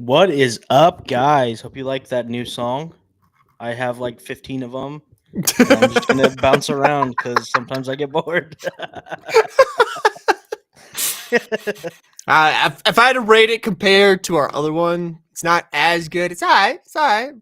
What is up, guys? Hope you like that new song. I have like 15 of them, and I'm just gonna bounce around because sometimes I get bored. If I had to rate it compared to our other one, it's not as good. It's alright.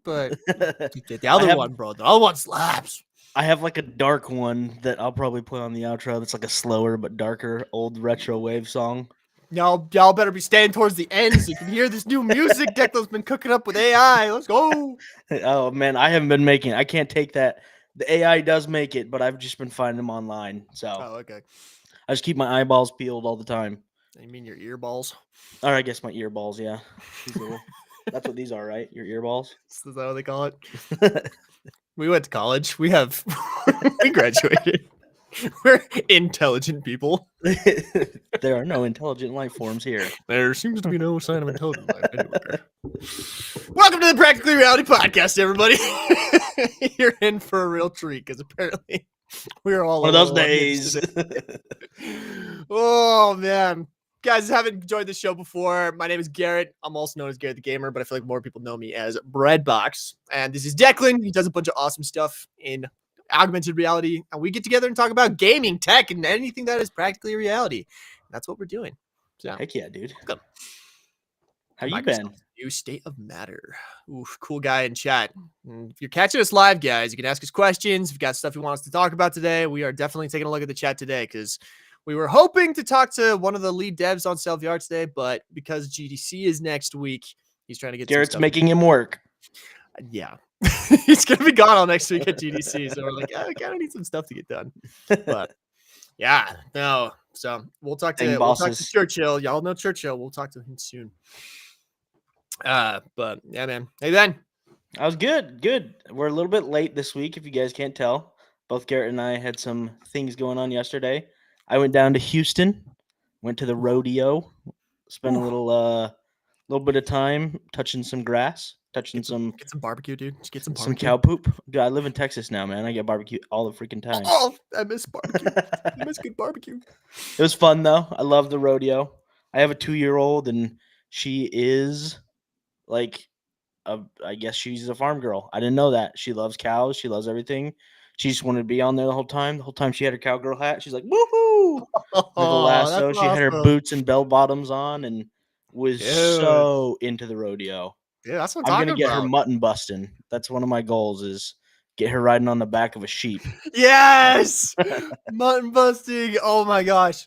But the I other have one, bro, the other one slaps. I have like a dark one that I'll probably play on the outro. That's like a slower but darker old retro wave song. Y'all better be staying towards the end so you can hear this new music Declan's been cooking up with AI. Let's go. Oh man, I haven't been making. I can't take that. The AI does make it, but I've just been finding them online. So Oh, okay. I just keep my eyeballs peeled all the time. You mean your earballs? Or I guess my earballs. Yeah, these little. That's what these are, right? Your earballs. Is that what they call it? We went to college. We graduated. We're intelligent people. There are no intelligent life forms here. There seems to be no sign of intelligent life anywhere. Welcome to the Practically Reality Podcast, everybody. You're in for a real treat because apparently we're all One of those days. Oh man, guys, haven't enjoyed the show before. My name is Garrett. I'm also known as Garrett the Gamer, but I feel like more people know me as Breadbox. And this is Declan. He does a bunch of awesome stuff in augmented reality, and we get together and talk about gaming, tech, and anything that is practically reality. That's what we're doing. So, Heck yeah, dude. welcome. How you Microsoft's been? New state of matter. Oof, cool guy in chat. And if you're catching us live, guys, you can ask us questions. If you got stuff you want us to talk about today, we are definitely taking a look at the chat today because we were hoping to talk to one of the lead devs on SalVR today, but because GDC is next week, he's trying to get Garrett's some stuff. making him work. Yeah. He's gonna be gone all next week at GDC, so we're like, I kind of need some stuff to get done. But yeah, no. So we'll talk to Churchill. Y'all know Churchill. We'll talk to him soon. But yeah, man. Hey, Ben. I was good. We're a little bit late this week, if you guys can't tell. Both Garrett and I had some things going on yesterday. I went down to Houston, went to the rodeo, spent a little bit of time touching some grass, touching Get some barbecue, dude. Just get some barbecue. Some cow poop. Dude, I live in Texas now, man. I get barbecue all the freaking time. Oh, I miss barbecue. I miss good barbecue. It was fun though. I love the rodeo. I have a 2-year-old, and she is like, I guess she's a farm girl. I didn't know that. She loves cows. She loves everything. She just wanted to be on there the whole time. The whole time she had her cowgirl hat. She's like, woohoo! With a lasso. She had her boots and bell bottoms on and was so into the rodeo. Yeah, that's what I'm gonna get her mutton busting. That's one of my goals, is get her riding on the back of a sheep. Yes, mutton busting. Oh my gosh.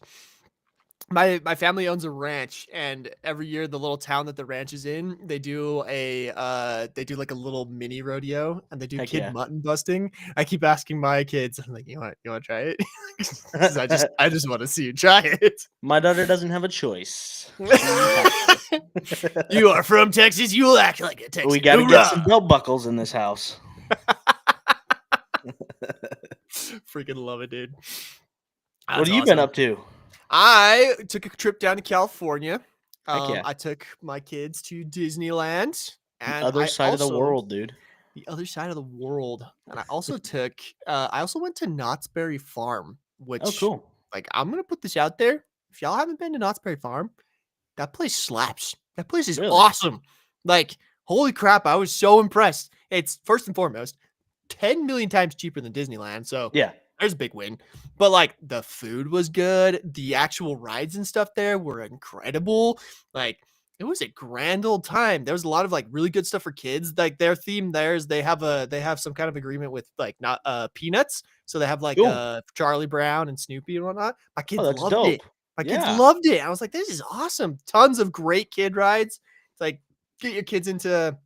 My family owns a ranch, and every year the little town that the ranch is in, they do like a little mini rodeo, and they do mutton busting. I keep asking my kids, I'm like, you want to try it? I just want to see you try it. My daughter doesn't have a choice. You are from Texas. You will act like a Texan. We got to get some belt buckles in this house. Freaking love it, dude. What have you been up to? I took a trip down to California. Yeah. I took my kids to Disneyland. And the other side of the world, dude. The other side of the world. And I also went to Knott's Berry Farm, which, cool. Like, I'm going to put this out there. If y'all haven't been to Knott's Berry Farm, that place slaps. That place is awesome. Like, holy crap. I was so impressed. It's, first and foremost, 10 million times cheaper than Disneyland. So, yeah. There's a big win. But like, the food was good. The actual rides and stuff there were incredible. Like, it was a grand old time. There was a lot of like really good stuff for kids. Like, their theme there is they have some kind of agreement with like not Peanuts. So they have like Charlie Brown and Snoopy and whatnot. My kids loved it. My kids loved it. I was like, this is awesome. Tons of great kid rides. It's like, get your kids into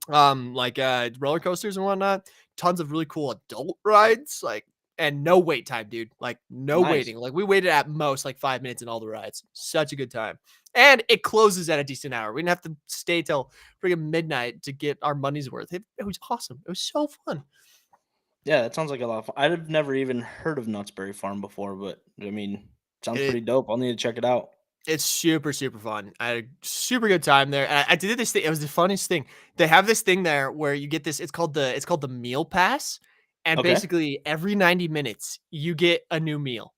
roller coasters and whatnot. Tons of really cool adult rides. Like, and no wait time, dude. Like, no waiting. Like, we waited at most like 5 minutes in all the rides. Such a good time. And it closes at a decent hour. We didn't have to stay till freaking midnight to get our money's worth. It was awesome. It was so fun. Yeah, that sounds like a lot of fun. I've never even heard of Knott's Berry Farm before, but I mean, sounds pretty dope. I'll need to check it out. It's super, super fun. I had a super good time there. And I did this thing. It was the funniest thing. They have this thing there where you get this. It's called the meal pass. And basically every 90 minutes you get a new meal.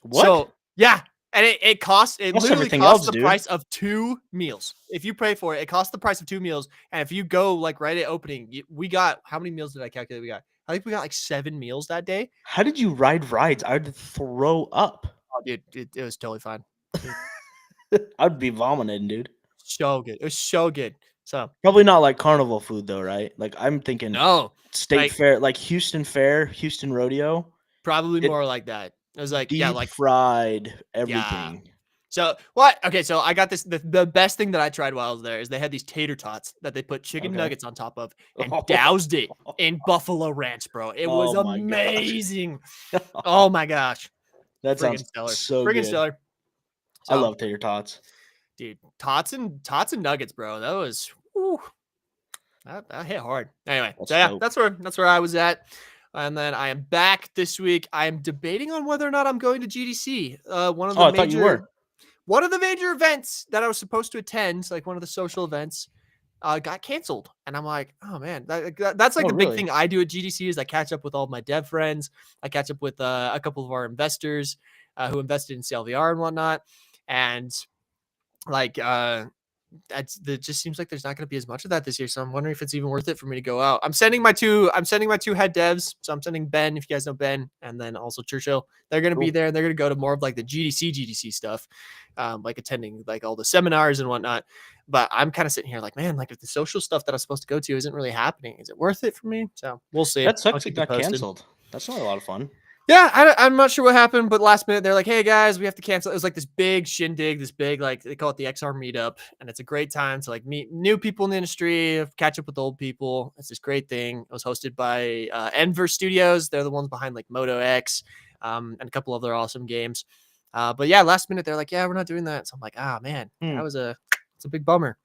What? So yeah. And it costs, it Plus literally everything costs else, the dude. price of 2 meals. If you pay for it, it costs the price of 2 meals. And if you go like right at opening, we got, how many meals did I calculate we got? I think we got like 7 meals that day. How did you ride rides? I'd throw up. Oh, dude, it was totally fine. I'd be vomiting, dude. So good. It was so good. So Probably not like carnival food though, right? Like I'm thinking no, state like fair, like Houston Fair, Houston Rodeo. probably It more like that. It was like, yeah, deep like, fried yeah. everything. So what? Okay, so I got this. The best thing that I tried while I was there is they had these tater tots that they put chicken Okay. nuggets on top of and doused it in buffalo ranch, bro. It was Oh my gosh. amazing. Oh my gosh, That sounds friggin' stellar, so friggin' good. stellar. I So, love tater tots. dude, tots and nuggets, bro. That was whew, that hit hard. Anyway, That's so yeah, dope. that's where I was at. And then I am back this week. I am debating on whether or not I'm going to GDC. One of the Oh, I thought you were. one of the major events that I was supposed to attend, like one of the social events, got canceled. And I'm like, oh man, that's like Oh, the big really? thing I do at GDC is I catch up with all of my dev friends. I catch up with a couple of our investors who invested in CLVR and whatnot. And like, it just seems like there's not going to be as much of that this year. So I'm wondering if it's even worth it for me to go out. I'm sending my two head devs. So I'm sending Ben, if you guys know Ben, and then also Churchill. They're going to be Cool. there and they're going to go to more of like the GDC stuff, like attending like all the seminars and whatnot. But I'm kind of sitting here like, man, like if the social stuff that I'm supposed to go to isn't really happening, is it worth it for me? So we'll see. That I'll sucks it keep you got posted. canceled. That's not a lot of fun. Yeah, I'm not sure what happened, but last minute they're like, "Hey guys, we have to cancel." It was like this big shindig, this big like they call it the XR meetup, and it's a great time to like meet new people in the industry, catch up with old people. It's this great thing. It was hosted by Enver Studios. They're the ones behind like Moto X, and a couple other awesome games. But yeah, last minute they're like, "Yeah, we're not doing that." So I'm like, "Ah man, it's a big bummer."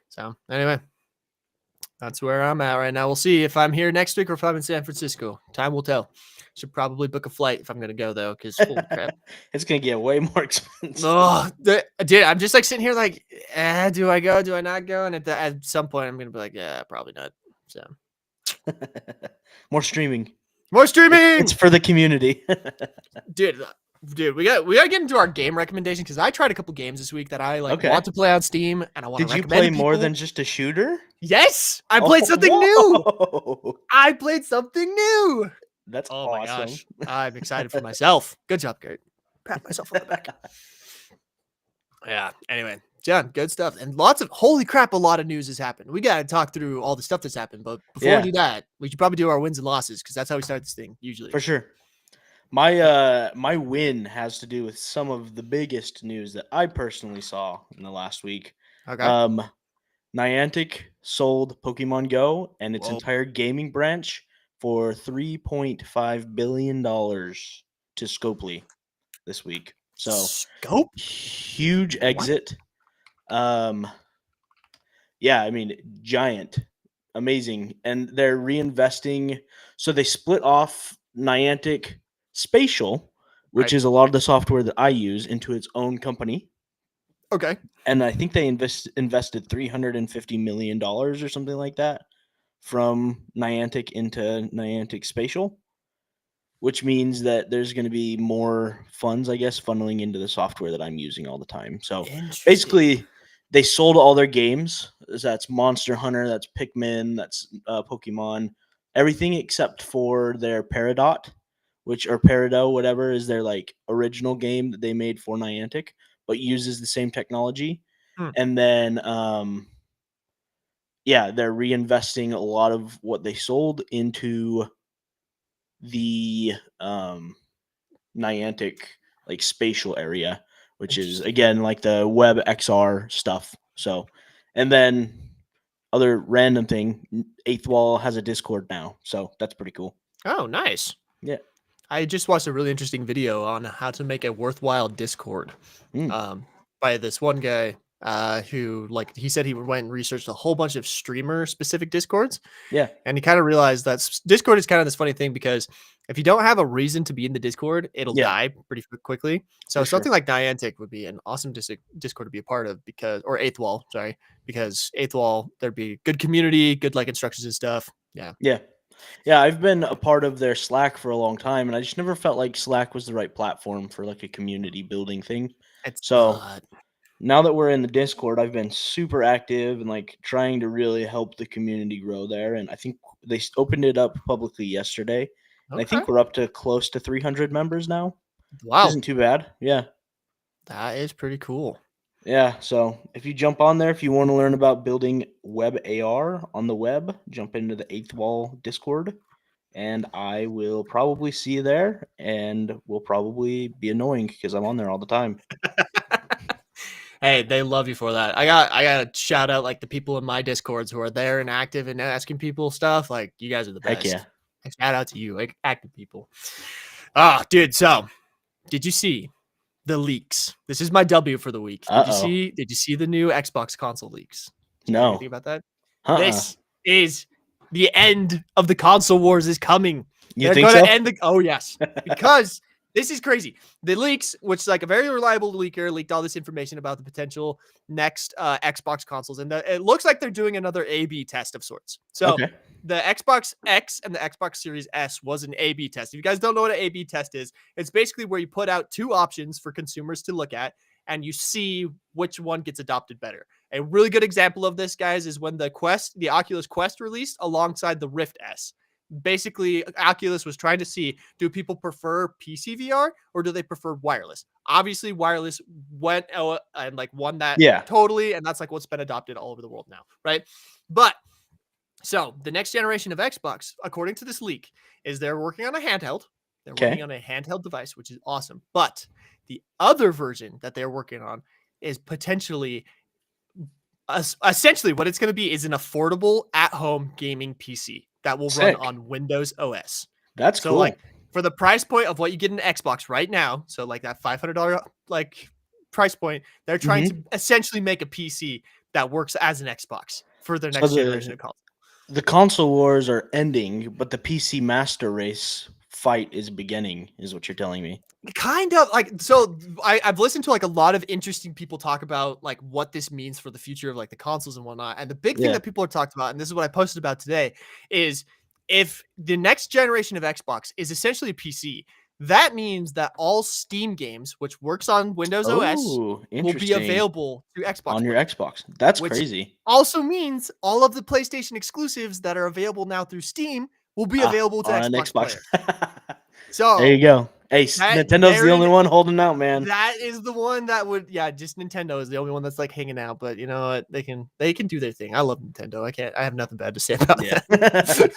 So anyway, that's where I'm at right now. We'll see if I'm here next week or if I'm in San Francisco. Time will tell. Should probably book a flight if I'm gonna go though, because holy crap. It's gonna get way more expensive. Oh, dude, I'm just like sitting here like, do I go? Do I not go? And at some point, I'm gonna be like, yeah, probably not. So More streaming. more streaming. It's for the community. dude, we got to get into our game recommendation because I tried a couple games this week that I like Okay. want to play on Steam and I want to Did you recommend play to more people. than just a shooter? Yes, I played something new. Whoa. I played something new. That's Oh awesome. my gosh, I'm excited for myself. Good job, Gert. Pat myself on the back. Yeah. Anyway, John, good stuff. And lots of holy crap, a lot of news has happened. We gotta talk through all the stuff that's happened. But before Yeah. we do that, we should probably do our wins and losses because that's how we start this thing usually. For sure. My win has to do with some of the biggest news that I personally saw in the last week. Okay. Niantic sold Pokemon Go and its Whoa. entire gaming branch for $3.5 billion to Scopely this week. So Scope. huge exit. Yeah, I mean, giant, amazing. And they're reinvesting. So they split off Niantic Spatial, which Right. is a lot of the software that I use, into its own company. Okay. And I think they invested $350 million or something like that from Niantic into Niantic Spatial, which means that there's going to be more funds, I guess, funneling into the software that I'm using all the time. So basically, they sold all their games. That's Monster Hunter, that's Pikmin, that's Pokemon, everything except for their Peridot, or Peridot, whatever, is their like original game that they made for Niantic, but uses the same technology. And then, yeah, they're reinvesting a lot of what they sold into the Niantic like spatial area, which is again like the web XR stuff. So, and then other random thing, Eighth Wall has a Discord now, so that's pretty cool. Oh, nice. Yeah. I just watched a really interesting video on how to make a worthwhile Discord by this one guy who, like, he said he went and researched a whole bunch of streamer specific Discords. Yeah. And he kind of realized that Discord is kind of this funny thing because if you don't have a reason to be in the Discord, it'll die pretty quickly. So something like Niantic would be an awesome Discord to be a part of or Eighth Wall, sorry, because Eighth Wall, there'd be good community, good like instructions and stuff. Yeah. Yeah. Yeah, I've been a part of their Slack for a long time, and I just never felt like Slack was the right platform for like a community building thing. It's So not. now that we're in the Discord, I've been super active and like trying to really help the community grow there. And I think they opened it up publicly yesterday, and I Okay. think we're up to close to 300 members now, which Wow. isn't too bad. Yeah. That is pretty cool. Yeah, so if you jump on there, if you want to learn about building web AR on the web, jump into the Eighth Wall Discord, and I will probably see you there, and will probably be annoying because I'm on there all the time. Hey, they love you for that. I got to shout out like the people in my discords who are there and active and asking people stuff. Like you guys are the Heck best. yeah. Shout out to you, like active people. Ah, dude. So, did you see the leaks? This is my W for the week. Uh-oh. Did you see the new Xbox console leaks? Did you hear anything No. about that? Uh-uh. This is the end of the console wars is coming. You They're think gonna so? end the oh yes. Because this is crazy. The leaks, which is like a very reliable leaker, leaked all this information about the potential next Xbox consoles, and it looks like they're doing another A/B test of sorts. So Okay. the Xbox X and the Xbox Series S was an A/B test. If you guys don't know what an A/B test is, it's basically where you put out two options for consumers to look at, and you see which one gets adopted better. A really good example of this, guys, is when the Oculus Quest released alongside the Rift S. Basically, Oculus was trying to see, do people prefer PC VR or do they prefer wireless? Obviously, wireless went and like won that Yeah. totally, and that's like what's been adopted all over the world now, right? But so the next generation of Xbox, according to this leak, is they're working on a handheld. They're working Okay. on a handheld device, which is awesome. But the other version that they're working on is potentially essentially what it's going to be is an affordable at-home gaming PC that will run Sick. on Windows OS. That's So cool. like for the price point of what you get in Xbox right now, so like that $500 like price point, they're trying Mhm. to essentially make a PC that works as an Xbox for their So next generation of consoles. the console wars are ending, but the PC master race fight is beginning, is what you're telling me. Kind of like so I've listened to like a lot of interesting people talk about like what this means for the future of like the consoles and whatnot. And the big thing Yeah. that people are talking about, and this is what I posted about today, is if the next generation of Xbox is essentially a PC, that means that all Steam games, which works on Windows OS, Oh, will be interesting. available to Xbox On your players. Xbox. That's Which crazy. also means all of the PlayStation exclusives that are available now through Steam will be available to on an Xbox Xbox. players. There you So go. Hey, that Nintendo's the there only one holding out, man. that is the one that would, yeah, just Nintendo is the only one that's like hanging out. But you know what? They can do their thing. I love Nintendo. I have nothing bad to say about Yeah. that.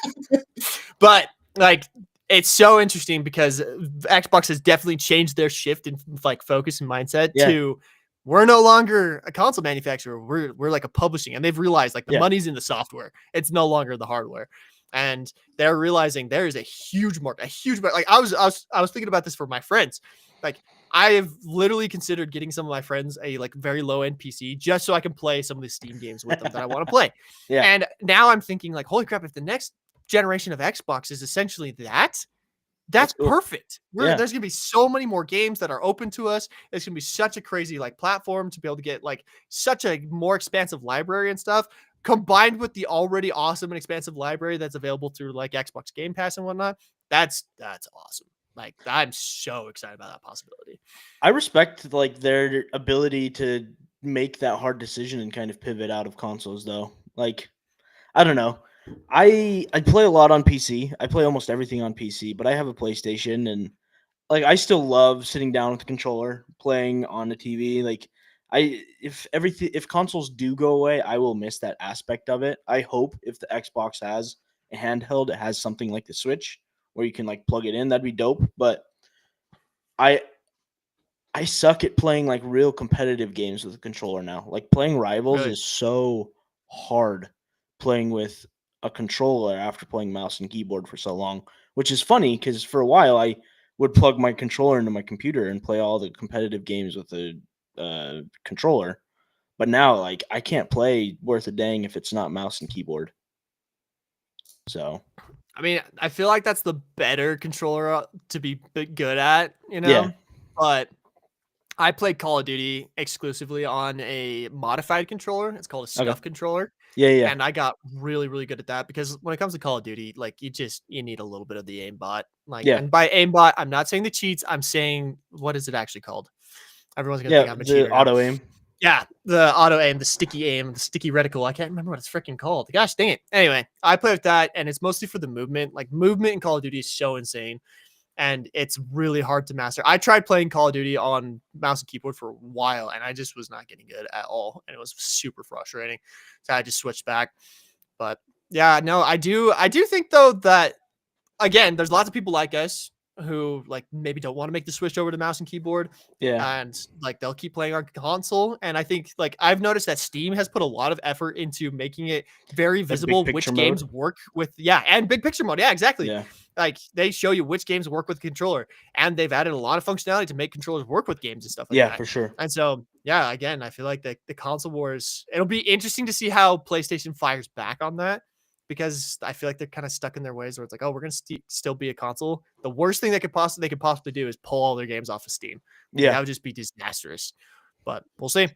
But like, it's so interesting because Xbox has definitely changed their shift in like focus and mindset Yeah. to we're no longer a console manufacturer. We're like a publishing, and they've realized like the Yeah. money's in the software. It's no longer the hardware. And they're realizing there is a huge market, like I was thinking about this for my friends. Like I have literally considered getting some of my friends a like very low end PC just so I can play some of the Steam games with them that I want to play. Yeah. And now I'm thinking like, holy crap, if the next generation of Xbox is essentially that's cool. perfect. Yeah. There's gonna be so many more games that are open to us. It's gonna be such a crazy like platform to be able to get like such a more expansive library and stuff, combined with the already awesome and expansive library that's available through like Xbox Game Pass and whatnot. That's awesome. Like I'm so excited about that possibility. I respect like their ability to make that hard decision and kind of pivot out of consoles though. Like I don't know. I play a lot on PC. I play almost everything on PC, but I have a PlayStation and like I still love sitting down with the controller, playing on the TV. Like if consoles do go away, I will miss that aspect of it. I hope if the Xbox has a handheld, it has something like the Switch where you can like plug it in. That'd be dope. But I I suck at playing like real competitive games with a controller now. Like playing Rivals Really? is so hard playing with a controller after playing mouse and keyboard for so long, which is funny because for a while I would plug my controller into my computer and play all the competitive games with the controller. But now, like, I can't play worth a dang if it's not mouse and keyboard. So, I mean, I feel like that's the better controller to be good at, you know? yeah. But I played Call of Duty exclusively on a modified controller. It's called a Okay. SCUF controller. Yeah. And I got really, really good at that because when it comes to Call of Duty, like you need a little bit of the aimbot. Like, Yeah. and by aimbot, I'm not saying the cheats. I'm saying what is it actually called? Everyone's gonna Yeah, think I'm a the cheater now. auto aim. Yeah, the auto aim, the sticky reticle. I can't remember what it's freaking called. Gosh dang it. Anyway, I play with that, and it's mostly for the movement. Like movement in Call of Duty is so insane, and it's really hard to master. I tried playing Call of Duty on mouse and keyboard for a while, and I just was not getting good at all, and it was super frustrating. So I just switched back. But yeah, no, I do think though that again, there's lots of people like us who like maybe don't want to make the switch over to mouse and keyboard, Yeah, and like they'll keep playing on console. And I think like I've noticed that Steam has put a lot of effort into making it very like big visible picture which mode. games work with and big picture mode. Yeah, exactly. Yeah, Like they show you which games work with controller, and they've added a lot of functionality to make controllers work with games and stuff like yeah, that. for sure. And so, yeah, again, I feel like the console wars. It'll be interesting to see how PlayStation fires back on that because I feel like they're kind of stuck in their ways where it's like, oh, we're gonna still be a console. The worst thing they could possibly do is pull all their games off of Steam. Like, Yeah, that would just be disastrous. But we'll see.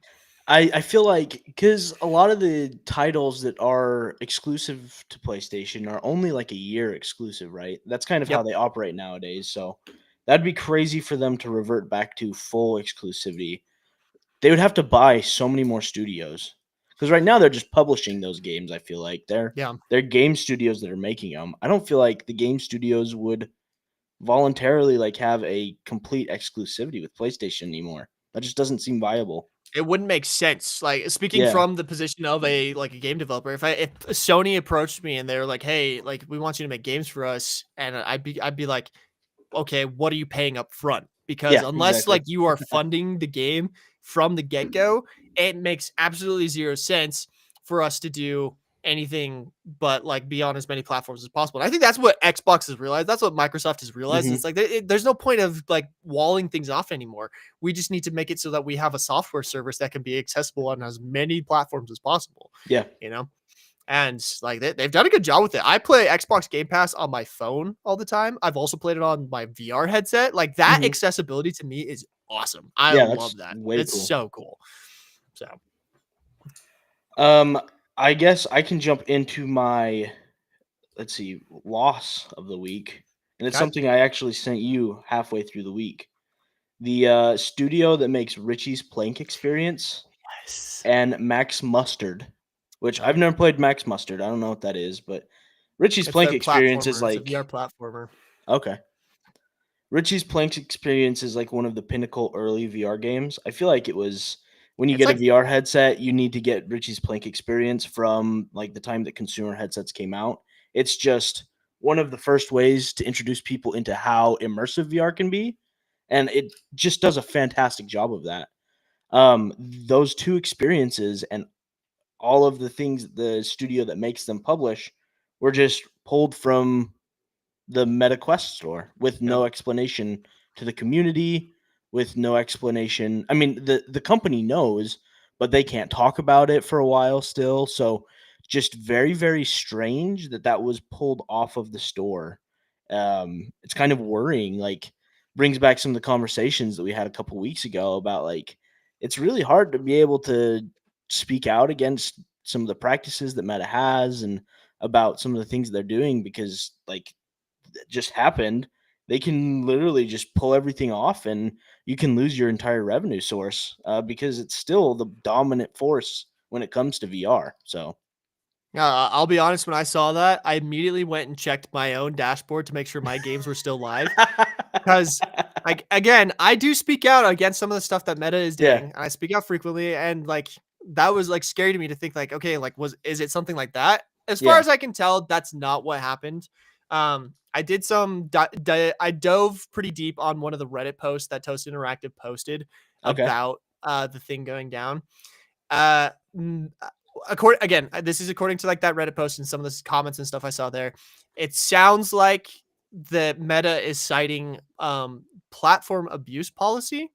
I feel like because a lot of the titles that are exclusive to PlayStation are only like a year exclusive, right? That's kind of how Yep. they operate nowadays. So that'd be crazy for them to revert back to full exclusivity. They would have to buy so many more studios because right now they're just publishing those games. I feel like Yeah. they're game studios that are making them. I don't feel like the game studios would voluntarily like have a complete exclusivity with PlayStation anymore. That just doesn't seem viable. It wouldn't make sense. Like speaking Yeah, from the position of a game developer, if Sony approached me and they're like, "Hey, like we want you to make games for us," and I'd be like, "Okay, what are you paying up front?" Because yeah, unless exactly. like you are funding the game from the get go, it makes absolutely zero sense for us to do anything but like be on as many platforms as possible. And I think that's what Xbox has realized. That's what Microsoft has realized. Hmm. It's like there's no point of like walling things off anymore. We just need to make it so that we have a software service that can be accessible on as many platforms as possible, Yeah. you know? And like they've done a good job with it. I play Xbox Game Pass on my phone all the time. I've also played it on my VR headset. Like that Hmm. accessibility to me is awesome. I Yeah, that's love that. way It's cool. so cool. So, Um, I guess I can jump into my let's see loss of the week, and it's okay. something I actually sent you halfway through the week. The studio that makes Richie's Plank Experience Yes. and Max Mustard, which Yep. I've never played Max Mustard. I don't know what that is, but Richie's It's Plank their Experience is platformer. It's a like VR platformer. okay. Richie's Plank Experience is like one of the pinnacle early VR games. I feel like it was when you It's get a like VR headset, you need to get Richie's Plank Experience from like the time that consumer headsets came out. It's just one of the first ways to introduce people into how immersive VR can be, and it just does a fantastic job of that. Those two experiences and all of the things the studio that makes them publish were just pulled from the MetaQuest store with yep. no explanation to the community, with no explanation. I mean, the company knows, but they can't talk about it for a while still. So just very very strange that that was pulled off of the store. It's kind of worrying. Like brings back some of the conversations that we had a couple weeks ago about like it's really hard to be able to speak out against some of the practices that Meta has and about some of the things they're doing because like that just happened, they can literally just pull everything off and you can lose your entire revenue source because it's still the dominant force when it comes to VR. So, I'll be honest. When I saw that, I immediately went and checked my own dashboard to make sure my games were still live. Because, like, again, I do speak out against some of the stuff that Meta is yeah, doing. I speak out frequently, and like that was like scary to me to think like, okay, like is it something like that? As far yeah, as I can tell, that's not what happened. I did I dove pretty deep on one of the Reddit posts that Toast Interactive posted okay, about the thing going down. Uh, according again, this is according to like that Reddit post and some of the comments and stuff I saw there. It sounds like the Meta is citing platform abuse policy.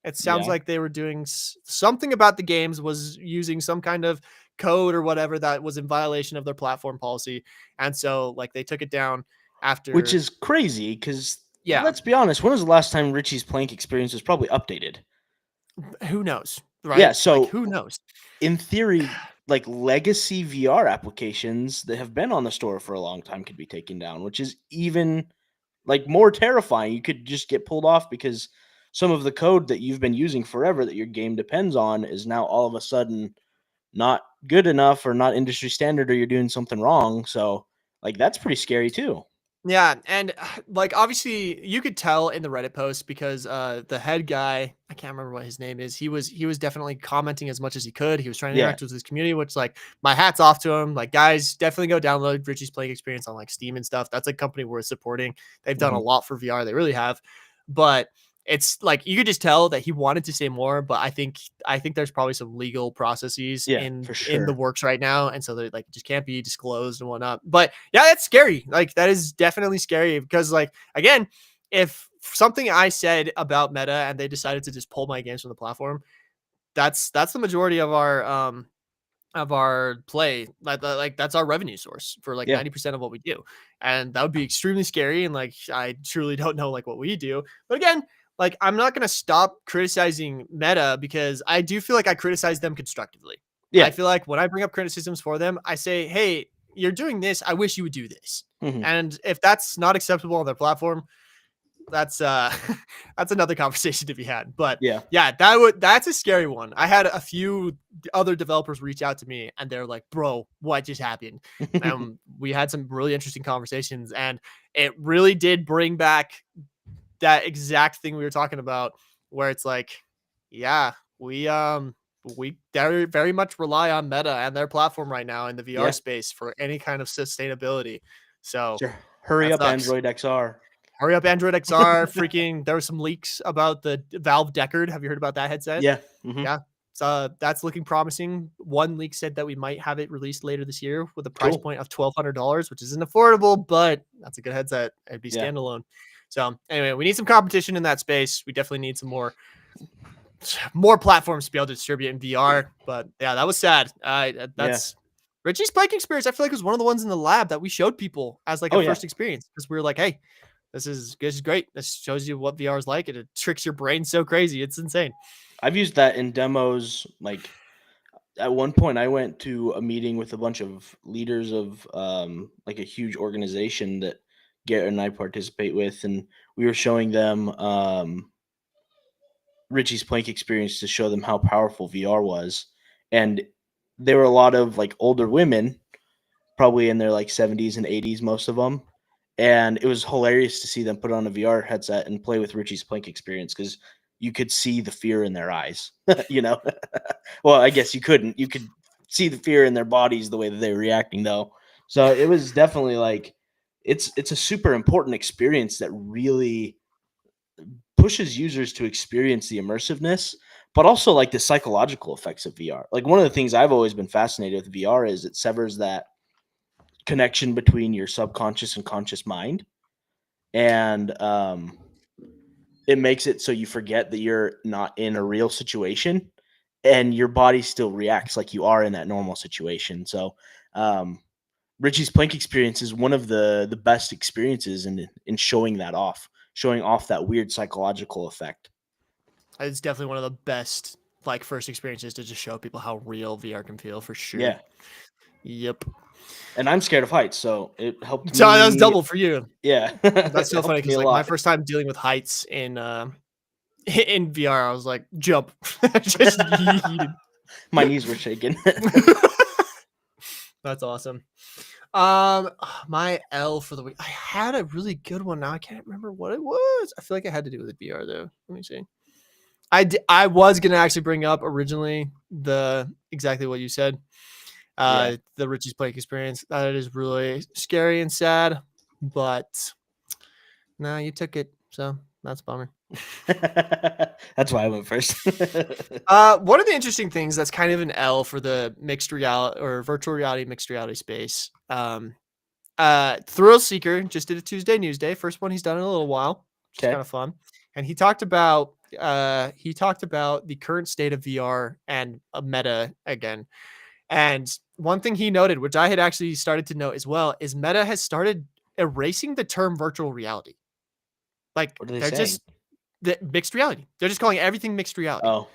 It sounds yeah. like they were doing something about the games, was using some kind of code or whatever that was in violation of their platform policy, and so like they took it down Which after. is crazy because Yeah, let's be honest, when was the last time Richie's Plank experience was probably updated? who knows, Yeah, right? Like so who knows? in theory, like legacy VR applications that have been on the store for a long time could be taken down, which is even like more terrifying. You could just get pulled off because some of the code that you've been using forever that your game depends on is now all of a sudden not good enough or not industry standard, or you're doing something wrong. So like that's pretty scary too. Yeah, and like obviously you could tell in the Reddit post because the head guy, I can't remember what his name is. He was definitely commenting as much as he could. He was trying to Yeah. interact with his community, which like my hat's off to him. Like guys, definitely go download Richie's Playing Experience on like Steam and stuff. That's a company worth supporting. They've done a Mhm. lot for VR. They really have. But it's like you could just tell that he wanted to say more, but I think there's probably some legal processes Yeah, in for the sure. works right now, and so they like just can't be disclosed and whatnot. But yeah, that's scary. Like that is definitely scary because like again, if something I said about Meta and they decided to just pull my games from the platform, that's the majority of our play. Like that's our revenue source for like Yeah. 90% of what we do. And that would be extremely scary. And like I truly don't know like what we do. But again, like I'm not gonna stop criticizing Meta because I do feel like I criticize them constructively. I Yeah. feel like when I bring up criticisms for them, I say, hey, you're doing this. I wish you would do this. Mhm. And if that's not acceptable on their platform, that's that's another conversation to be had. But Yeah. yeah, that's a scary one. I had a few other developers reach out to me and they're like, bro, what just happened? We had some really interesting conversations, and it really did bring back that exact thing we were talking about, where it's like, yeah, we very, very much rely on Meta and their platform right now in the VR Yeah. space for any kind of sustainability. So Sure. Hurry that up, sucks. Android XR. Hurry up, Android XR. Freaking, there were some leaks about the Valve Deckard. Have you heard about that headset? Yeah. Mhm. Yeah. So that's looking promising. One leak said that we might have it released later this year with a price Cool. point of $1,200, which isn't affordable, but that's a good headset. It'd be Yeah. standalone. So anyway, we need some competition in that space. We definitely need some more platforms to be able to distribute in VR. But yeah, that was sad. Yeah. That's Richie's Pike experience. I feel like it was one of the ones in the lab that we showed people as like Oh a yeah. first experience because we were like, hey, this is great. This shows you what VR is like, and it tricks your brain so crazy. It's insane. I've used that in demos. Like at one point, I went to a meeting with a bunch of leaders of like a huge organization that Garrett and I participate with, and we were showing them Richie's Plank experience to show them how powerful VR was, and there were a lot of like older women, probably in their like 70s and 80s, most of them. And it was hilarious to see them put on a VR headset and play with Richie's Plank experience because you could see the fear in their eyes, you know? Well, I guess you couldn't. You could see the fear in their bodies the way that they were reacting, though. So it was definitely like it's a super important experience that really pushes users to experience the immersiveness, but also like the psychological effects of VR. Like one of the things I've always been fascinated with VR is it severs that connection between your subconscious and conscious mind, and it makes it so you forget that you're not in a real situation, and your body still reacts like you are in that normal situation. So um, Richie's Plank experience is one of the best experiences in showing off that weird psychological effect. It's definitely one of the best like first experiences to just show people how real VR can feel for sure. Yeah, Yep. and I'm scared of heights, so it helped So that was me. double for you. Yeah, That's it so funny helped me because a like my lot. first time dealing with heights in in VR, I was like, jump, just yeeted. My knees were shaking. That's awesome. My L for the week. I had a really good one. Now I can't remember what it was. I feel like I had to do with the VR though. Let me see. I was gonna actually bring up originally the exactly what you said. Yeah. The Richie's Plank experience. That is really scary and sad, but no, you took it, so that's a bummer. That's why I went first. One of the interesting things that's kind of an L for the mixed reality or virtual reality mixed reality space. Thrill Seeker just did a Tuesday News Day. First one he's done in a little while, which is Okay. kind of fun. And he talked about the current state of VR and Meta again. And one thing he noted, which I had actually started to note as well, is Meta has started erasing the term virtual reality. Like What are they they're saying? just the mixed reality. They're just calling everything mixed reality. Oh,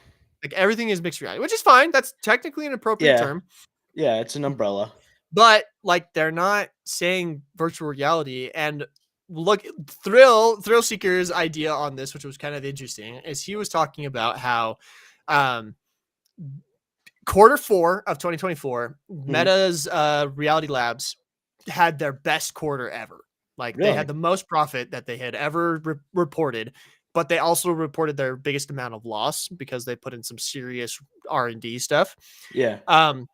Like everything is mixed reality, which is fine. That's technically an appropriate yeah. term. Yeah, it's an umbrella. But like they're not saying virtual reality. And look, Thrill Seeker's idea on this, which was kind of interesting, is he was talking about how um Q4 of 2024, Meta's Reality Labs had their best quarter ever. Like they had Really? the most profit that they had ever reported, but they also reported their biggest amount of loss because they put in some serious R&D stuff. Yeah.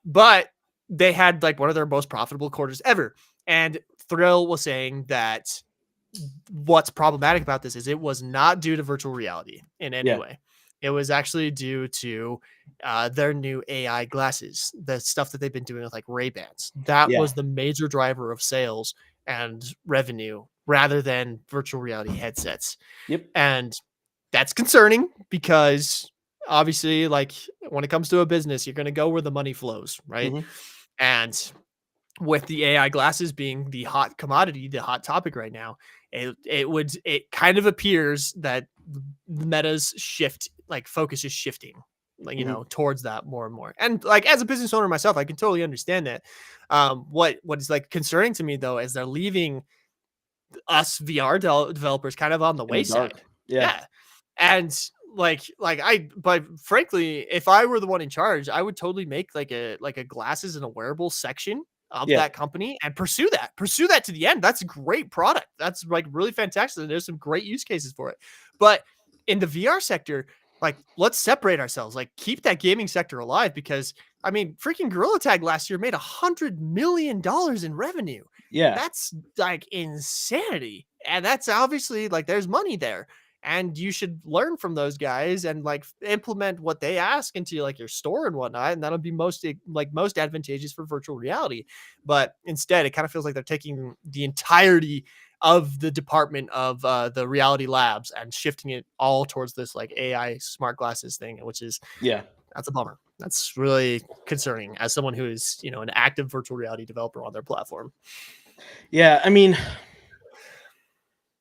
But they had like one of their most profitable quarters ever. And Thrill was saying that what's problematic about this is it was not due to virtual reality in any Yeah. way. It was actually due to their new AI glasses, the stuff that they've been doing with like Ray-Bans. That Yeah. was the major driver of sales and revenue rather than virtual reality headsets. Yep. And that's concerning because obviously, like when it comes to a business, you're going to go where the money flows, right? Mhm. And with the AI glasses being the hot commodity, the hot topic right now, it kind of appears that Meta's focus is shifting, like Mhm. towards that more and more. And like as a business owner myself, I can totally understand that. What is like concerning to me though is they're leaving us VR developers kind of on the In the dark. wayside. Yeah. Yeah, and but frankly, if I were the one in charge, I would totally make like a glasses and a wearable section of Yeah. that company and pursue that to the end. That's a great product. That's like really fantastic. And there's some great use cases for it. But in the VR sector, like let's separate ourselves, like keep that gaming sector alive because I mean, freaking Gorilla Tag last year made $100 million in revenue. Yeah. That's like insanity. And that's obviously like there's money there. And you should learn from those guys and like implement what they ask into like your store and whatnot. And that'll be most advantageous for virtual reality. But instead, it kind of feels like they're taking the entirety of the department of the reality labs and shifting it all towards this like AI smart glasses thing, which is Yeah. that's a bummer. That's really concerning as someone who is, an active virtual reality developer on their platform. Yeah. I mean,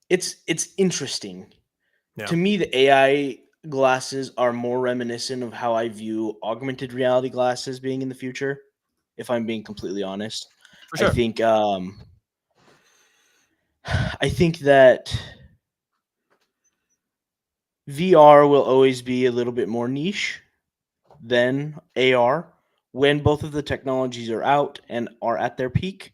it's interesting. Yeah. To me, the AI glasses are more reminiscent of how I view augmented reality glasses being in the future. If I'm being completely honest, For I sure. think I think that VR will always be a little bit more niche than AR. When both of the technologies are out and are at their peak,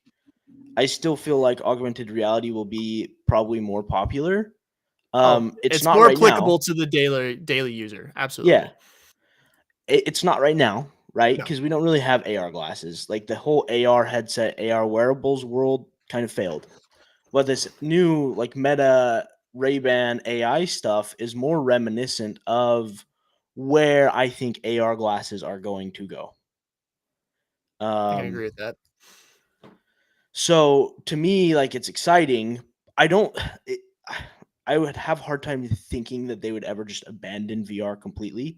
I still feel like augmented reality will be probably more popular. Oh, It's it's not more right now. applicable to the daily user. Yeah, Absolutely. it's not right now, right? No. Because we don't really have AR glasses. Like the whole AR headset, AR wearables world kind of failed. But this new like Meta Ray-Ban AI stuff is more reminiscent of where I think AR glasses are going to go. I can Um, agree with that. so to me, like it's exciting. I don't. It, I would have a hard time thinking that they would ever just abandon VR completely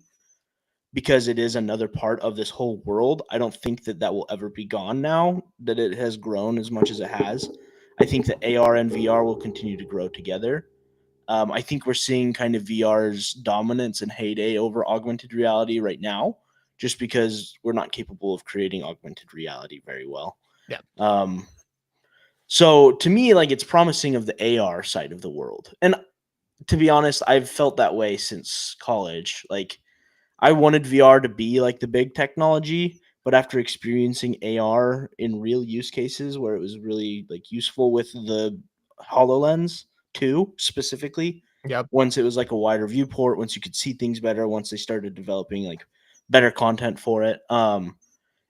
because it is another part of this whole world. I don't think that that will ever be gone now that it has grown as much as it has. I think that AR and VR will continue to grow together. I think we're seeing kind of VR's dominance and heyday over augmented reality right now, just because we're not capable of creating augmented reality very well. Yeah. So to me, like it's promising of the AR side of the world. And to be honest, I've felt that way since college. Like I wanted VR to be like the big technology, but after experiencing AR in real use cases where it was really like useful with the HoloLens 2 specifically, Yep. once it was like a wider viewport, once you could see things better, once they started developing like better content for it,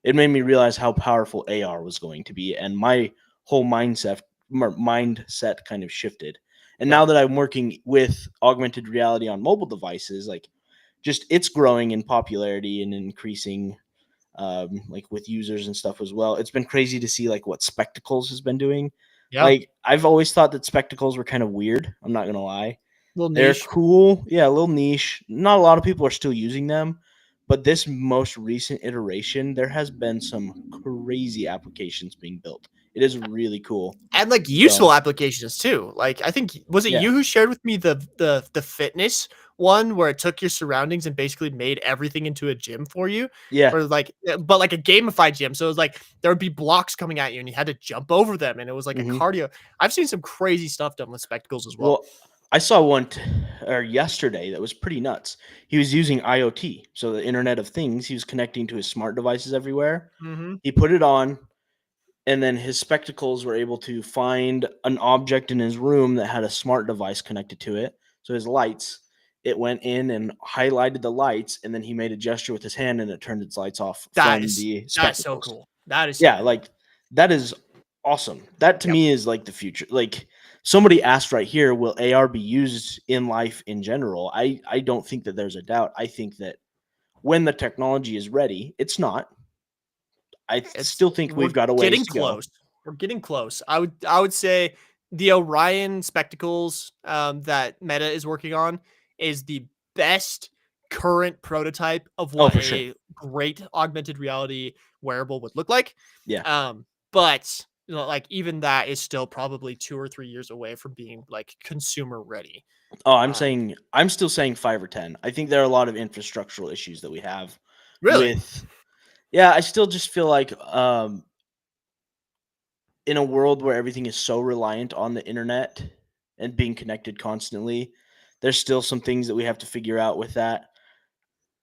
it made me realize how powerful AR was going to be, and my whole mindset kind of shifted. And Yep. now that I'm working with augmented reality on mobile devices, like just it's growing in popularity and increasing like with users and stuff as well. It's been crazy to see like what Spectacles has been doing. Yeah. Like I've always thought that Spectacles were kind of weird. I'm not gonna lie. Little They're niche. cool. Yeah, a little niche. Not a lot of people are still using them, but this most recent iteration, there has been some crazy applications being built. It is really cool. And like So useful applications too. Like I think was it yeah, you who shared with me the fitness one where it took your surroundings and basically made everything into a gym for you, Yeah. or like, but like a gamified gym. So it was like there would be blocks coming at you and you had to jump over them, and it was like a Hmm. cardio. I've seen some crazy stuff done with spectacles as well. Well, I saw one or yesterday that was pretty nuts. He was using IoT, so the Internet of Things. He was connecting to his smart devices everywhere. Hmm. He put it on, and then his spectacles were able to find an object in his room that had a smart device connected to it. So his lights, it went in and highlighted the lights, and then he made a gesture with his hand, and it turned its lights off That from is the that's so spectacles. cool. That is so Yeah, cool. like that is awesome. That to Yep. me is like the future. Like somebody asked right here, will AR be used in life in general? I don't think that there's a doubt. I think that when the technology is ready, it's not. I It's still think we're we've got a ways getting to go. close. We're getting close. I would say the Orion spectacles that Meta is working on is the best current prototype of Oh, what for sure. a great augmented reality wearable would look like. Yeah. But like even that is still probably 2 or 3 years away from being like consumer ready. Oh, Um, I'm still saying 5 or 10. I think there are a lot of infrastructural issues that we have really, with. Yeah, I still just feel like in a world where everything is so reliant on the internet and being connected constantly, there's still some things that we have to figure out with that.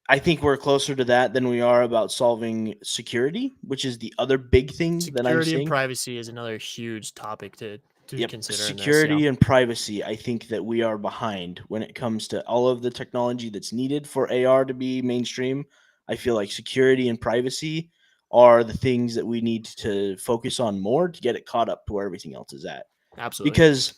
I think we're closer to that than we are about solving security, which is the other big thing that I'm security and seeing. privacy is another huge topic to Yep, consider in this. Yeah, security and privacy. I think that we are behind when it comes to all of the technology that's needed for AR to be mainstream. I feel like security and privacy are the things that we need to focus on more to get it caught up to where everything else is at. absolutely. Because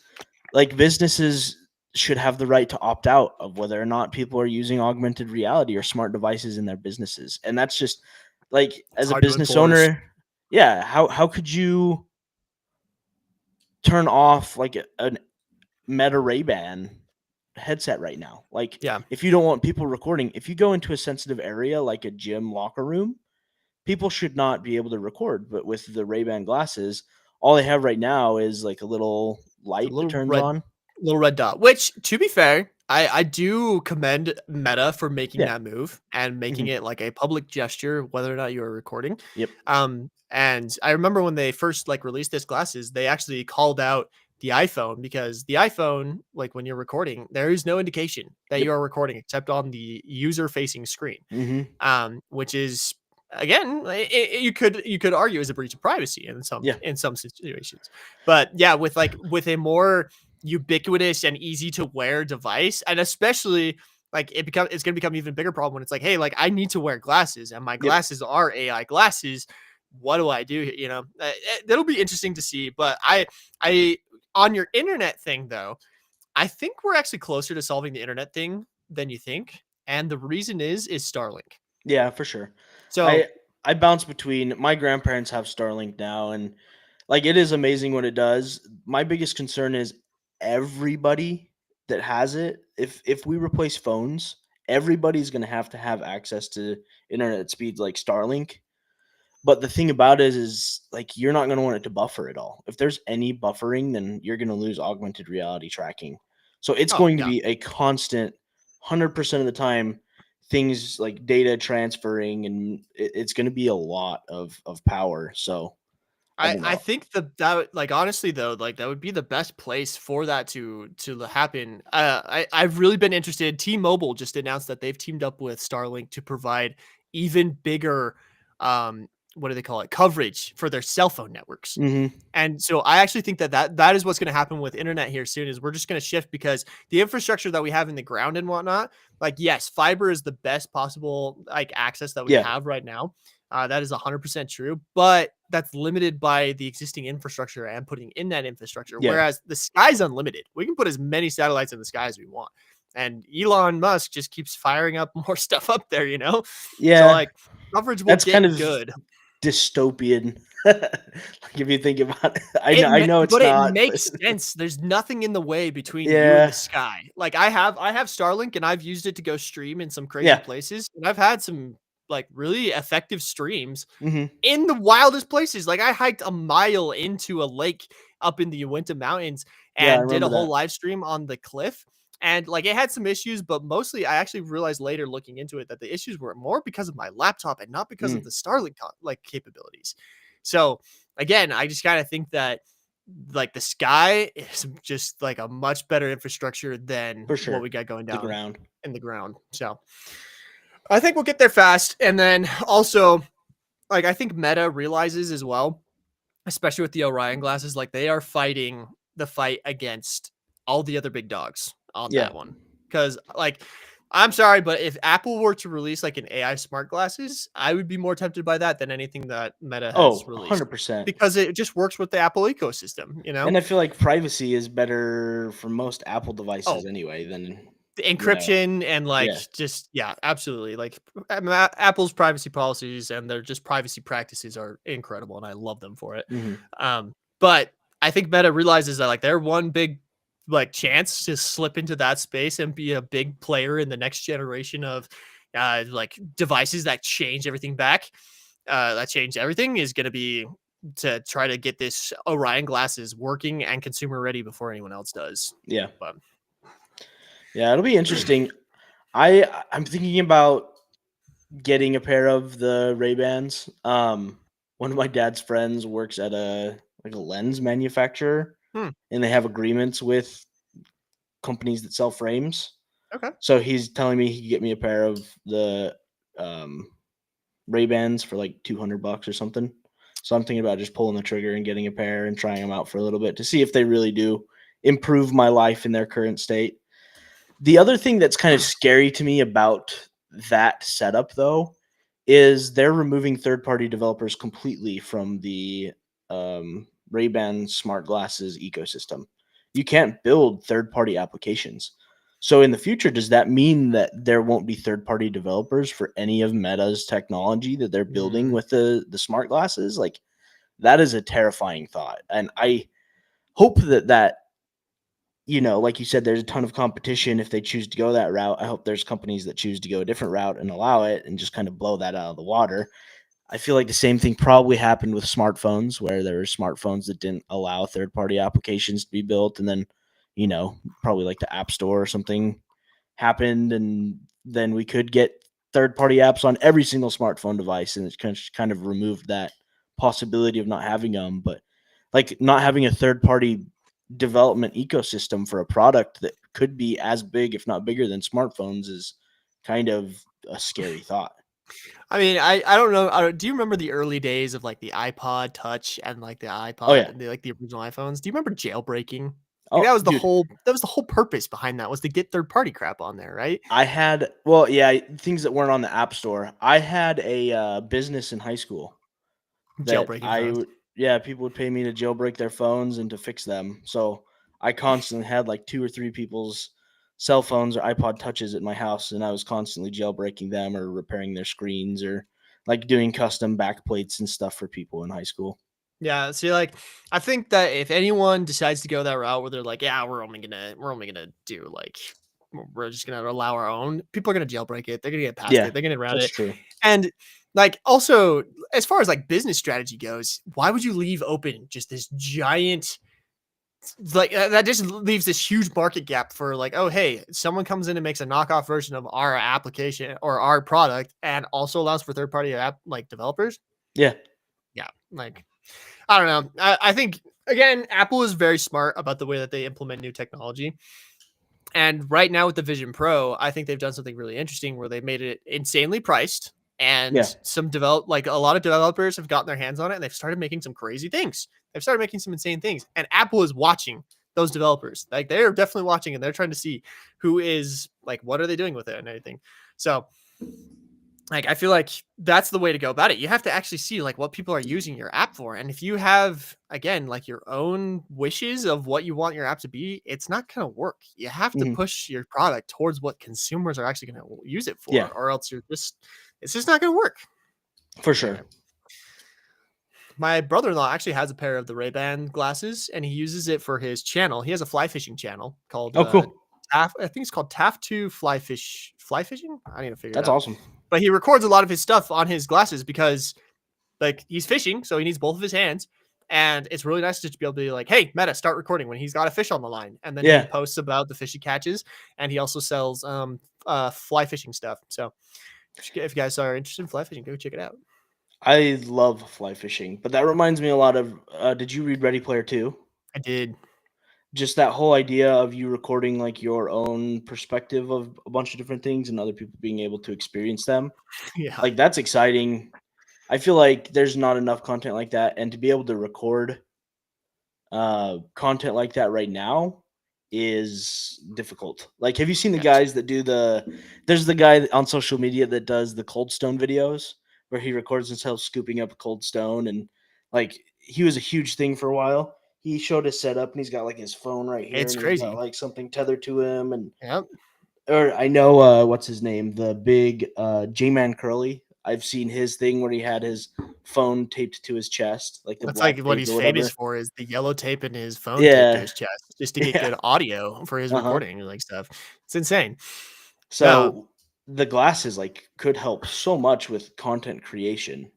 like businesses should have the right to opt out of whether or not people are using augmented reality or smart devices in their businesses. And that's just like It's as a hard to business enforce. owner, yeah, how could you turn off like an Meta Ray-Ban headset right now? Like Yeah. if you don't want people recording, if you go into a sensitive area like a gym locker room, people should not be able to record. But with the Ray-Ban glasses, all they have right now is like a little It's a light that turns on. little red dot. Which, to be fair, I do commend Meta for making Yeah. that move and making Mhm. it like a public gesture, whether or not you are recording. Yep. And I remember when they first like released this glasses, they actually called out the iPhone because the iPhone, like when you're recording, there is no indication that Yep. you are recording except on the user-facing screen, Mhm. which is again you could argue is a breach of privacy Yeah. in some situations. But yeah, with a more ubiquitous and easy to wear device, and especially like it's going to become even bigger problem when it's like, hey, like I need to wear glasses and my Yep. glasses are AI glasses. What do I do? That'll be interesting to see. But I on your internet thing though, I think we're actually closer to solving the internet thing than you think, and the reason is Starlink. Yeah, for sure. So I I bounce between my grandparents have Starlink now, and like it is amazing what it does. My biggest concern is everybody that has it. If we replace phones, everybody's going to have access to internet speeds like Starlink. But the thing about it is like you're not going to want it to buffer at all. If there's any buffering, then you're going to lose augmented reality tracking. So it's oh going to yeah, be a constant 100% of the time things like data transferring, and it's going to be a lot of power. So I don't I know. think that like honestly though, like that would be the best place for that to happen. I've really been interested. T-Mobile just announced that they've teamed up with Starlink to provide even bigger, what do they call it, coverage for their cell phone networks. Hmm. And so I actually think that is what's going to happen with internet here soon is we're just going to shift because the infrastructure that we have in the ground and whatnot, like yes, fiber is the best possible like access that we Yeah, have right now. That is 100% true, but that's limited by the existing infrastructure and putting in that infrastructure. yeah, Whereas the sky's unlimited. We can put as many satellites in the sky as we want. And Elon Musk just keeps firing up more stuff up there, you know? So yeah. like coverage will That's kind get of good. dystopian. Like if you think about it, I know it's But it not, but makes sense. There's nothing in the way between you and the yeah, sky. Like I have Starlink and I've used it to go stream in some crazy yeah. places. And I've had some like really effective streams Hmm. in the wildest places. Like I hiked a mile into a lake up in the Uinta Mountains Yeah, I and did a remember whole that. live stream on the cliff. And like it had some issues, but mostly I actually realized later looking into it that the issues were more because of my laptop and not because of Mm, the Starlink like capabilities. So again, I just kind of think that like the sky is just like a much better infrastructure than for what sure. we got going The down ground. in the ground. So I think we'll get there fast. And then also, like I think Meta realizes as well, especially with the Orion glasses, like they are fighting the fight against all the other big dogs on Yeah. that one. Because like I'm sorry, but if Apple were to release like an AI smart glasses, I would be more tempted by that than anything that Meta has Oh, released 100%. because it just works with the Apple ecosystem, you know? And I feel like privacy is better for most Apple Oh, devices anyway than, the you know, encryption and like yeah. just yeah, absolutely. Like Apple's privacy policies and their just privacy practices are incredible and I love them for it. Mhm. But I think Meta realizes that like they're one big like chance to slip into that space and be a big player in the next generation of like devices that change everything back. That change everything is going to be to try to get this Orion glasses working and consumer ready before anyone else does. Yeah. But Yeah, it'll be interesting. I'm thinking about getting a pair of the Ray-Bans. One of my dad's friends works at a like a lens manufacturer, hmm, and they have agreements with companies that sell frames. okay. So he's telling me he could get me a pair of the um, Ray-Bans for like $200 or something. So I'm thinking about just pulling the trigger and getting a pair and trying them out for a little bit to see if they really do improve my life in their current state. The other thing that's kind of scary to me about that setup, though, is they're removing third-party developers completely from the Ray-Ban smart glasses ecosystem. You can't build third-party applications. So in the future, does that mean that there won't be third-party developers for any of Meta's technology that they're building Mm, with the smart glasses? Like that is a terrifying thought, and I hope that like you said, there's a ton of competition if they choose to go that route. I hope there's companies that choose to go a different route and allow it and just kind of blow that out of the water. I feel like the same thing probably happened with smartphones, where there were smartphones that didn't allow third party applications to be built. And then, probably like the App Store or something happened. And then we could get third party apps on every single smartphone device. And it's kind of removed that possibility of not having them. But like not having a third party development ecosystem for a product that could be as big, if not bigger than smartphones is kind of a scary thought. I mean, I don't know. Do you remember the early days of like the iPod Touch and like the Oh iPod yeah. and like the original iPhones? Do you remember jailbreaking? Like Oh dude, that was the whole purpose behind that was to get third party crap on there, right? I had well, yeah, things that weren't on the App Store. I had a business in high school that Jailbreaking phones. yeah, people would pay me to jailbreak their phones and to fix them. So I constantly had like two or three people's cell phones or iPod touches at my house, and I was constantly jailbreaking them or repairing their screens or like doing custom back plates and stuff for people in high school. Yeah, see, like I think that if anyone decides to go that route where they're like, yeah, we're only gonna do like we're just gonna allow our own, people are gonna jailbreak it, they're gonna get past Yeah, it, they're gonna route that's it. true. And like also as far as like business strategy goes, why would you leave open just this giant like that just leaves this huge market gap for like, oh hey, someone comes in and makes a knockoff version of our application or our product and also allows for third party app like developers? Yeah. Yeah, like I don't know. I think again, Apple is very smart about the way that they implement new technology. And right now with the Vision Pro, I think they've done something really interesting where they've made it insanely priced and Yeah. like a lot of developers have gotten their hands on it and they've started making some crazy things. They've started making some insane things. And Apple is watching those developers. Like they're definitely watching and they're trying to see who is like what are they doing with it and everything. So like I feel like that's the way to go about it. You have to actually see like what people are using your app for. And if you have again like your own wishes of what you want your app to be, it's not going to work. You have to Mhm. push your product towards what consumers are actually going to use it Yeah, for or else it's just not going to work. for Anyway, sure. my brother-in-law actually has a pair of the Ray-Ban glasses and he uses it for his channel. He has a fly fishing channel called Oh, cool. I think it's called TAF2 Fly Fishing. I need to figure it That's out. awesome. But he records a lot of his stuff on his glasses because like he's fishing, so he needs both of his hands. And it's really nice to just be able to be like, hey, Meta, start recording when he's got a fish on the line. And then he Yeah. posts about the fish he catches. And he also sells fly fishing stuff. So if you guys are interested in fly fishing, go check it out. I love fly fishing, but that reminds me a lot of. Did you read Ready Player 2? I did. Just that whole idea of you recording like your own perspective of a bunch of different things and other people being able to experience them. Yeah. Like that's exciting. I feel like there's not enough content like that, and to be able to record content like that right now is difficult. Like, have you seen the guys that do there's the guy on social media that does the cold stone videos where he records himself scooping up a cold stone, and like he was a huge thing for a while. He showed his setup and he's got like his phone right here It's and he's got crazy. like something tethered to him, and Yep. or I know what's his name, the big J-Man Curly. I've seen his thing where he had his phone taped to his chest, like the That's black like what tape he's or famous whatever. for is the yellow tape and his phone taped to Yeah, his chest just to get yeah, good audio for his uh-huh. recording and like stuff. It's insane. No, So the glasses like could help so much with content creation.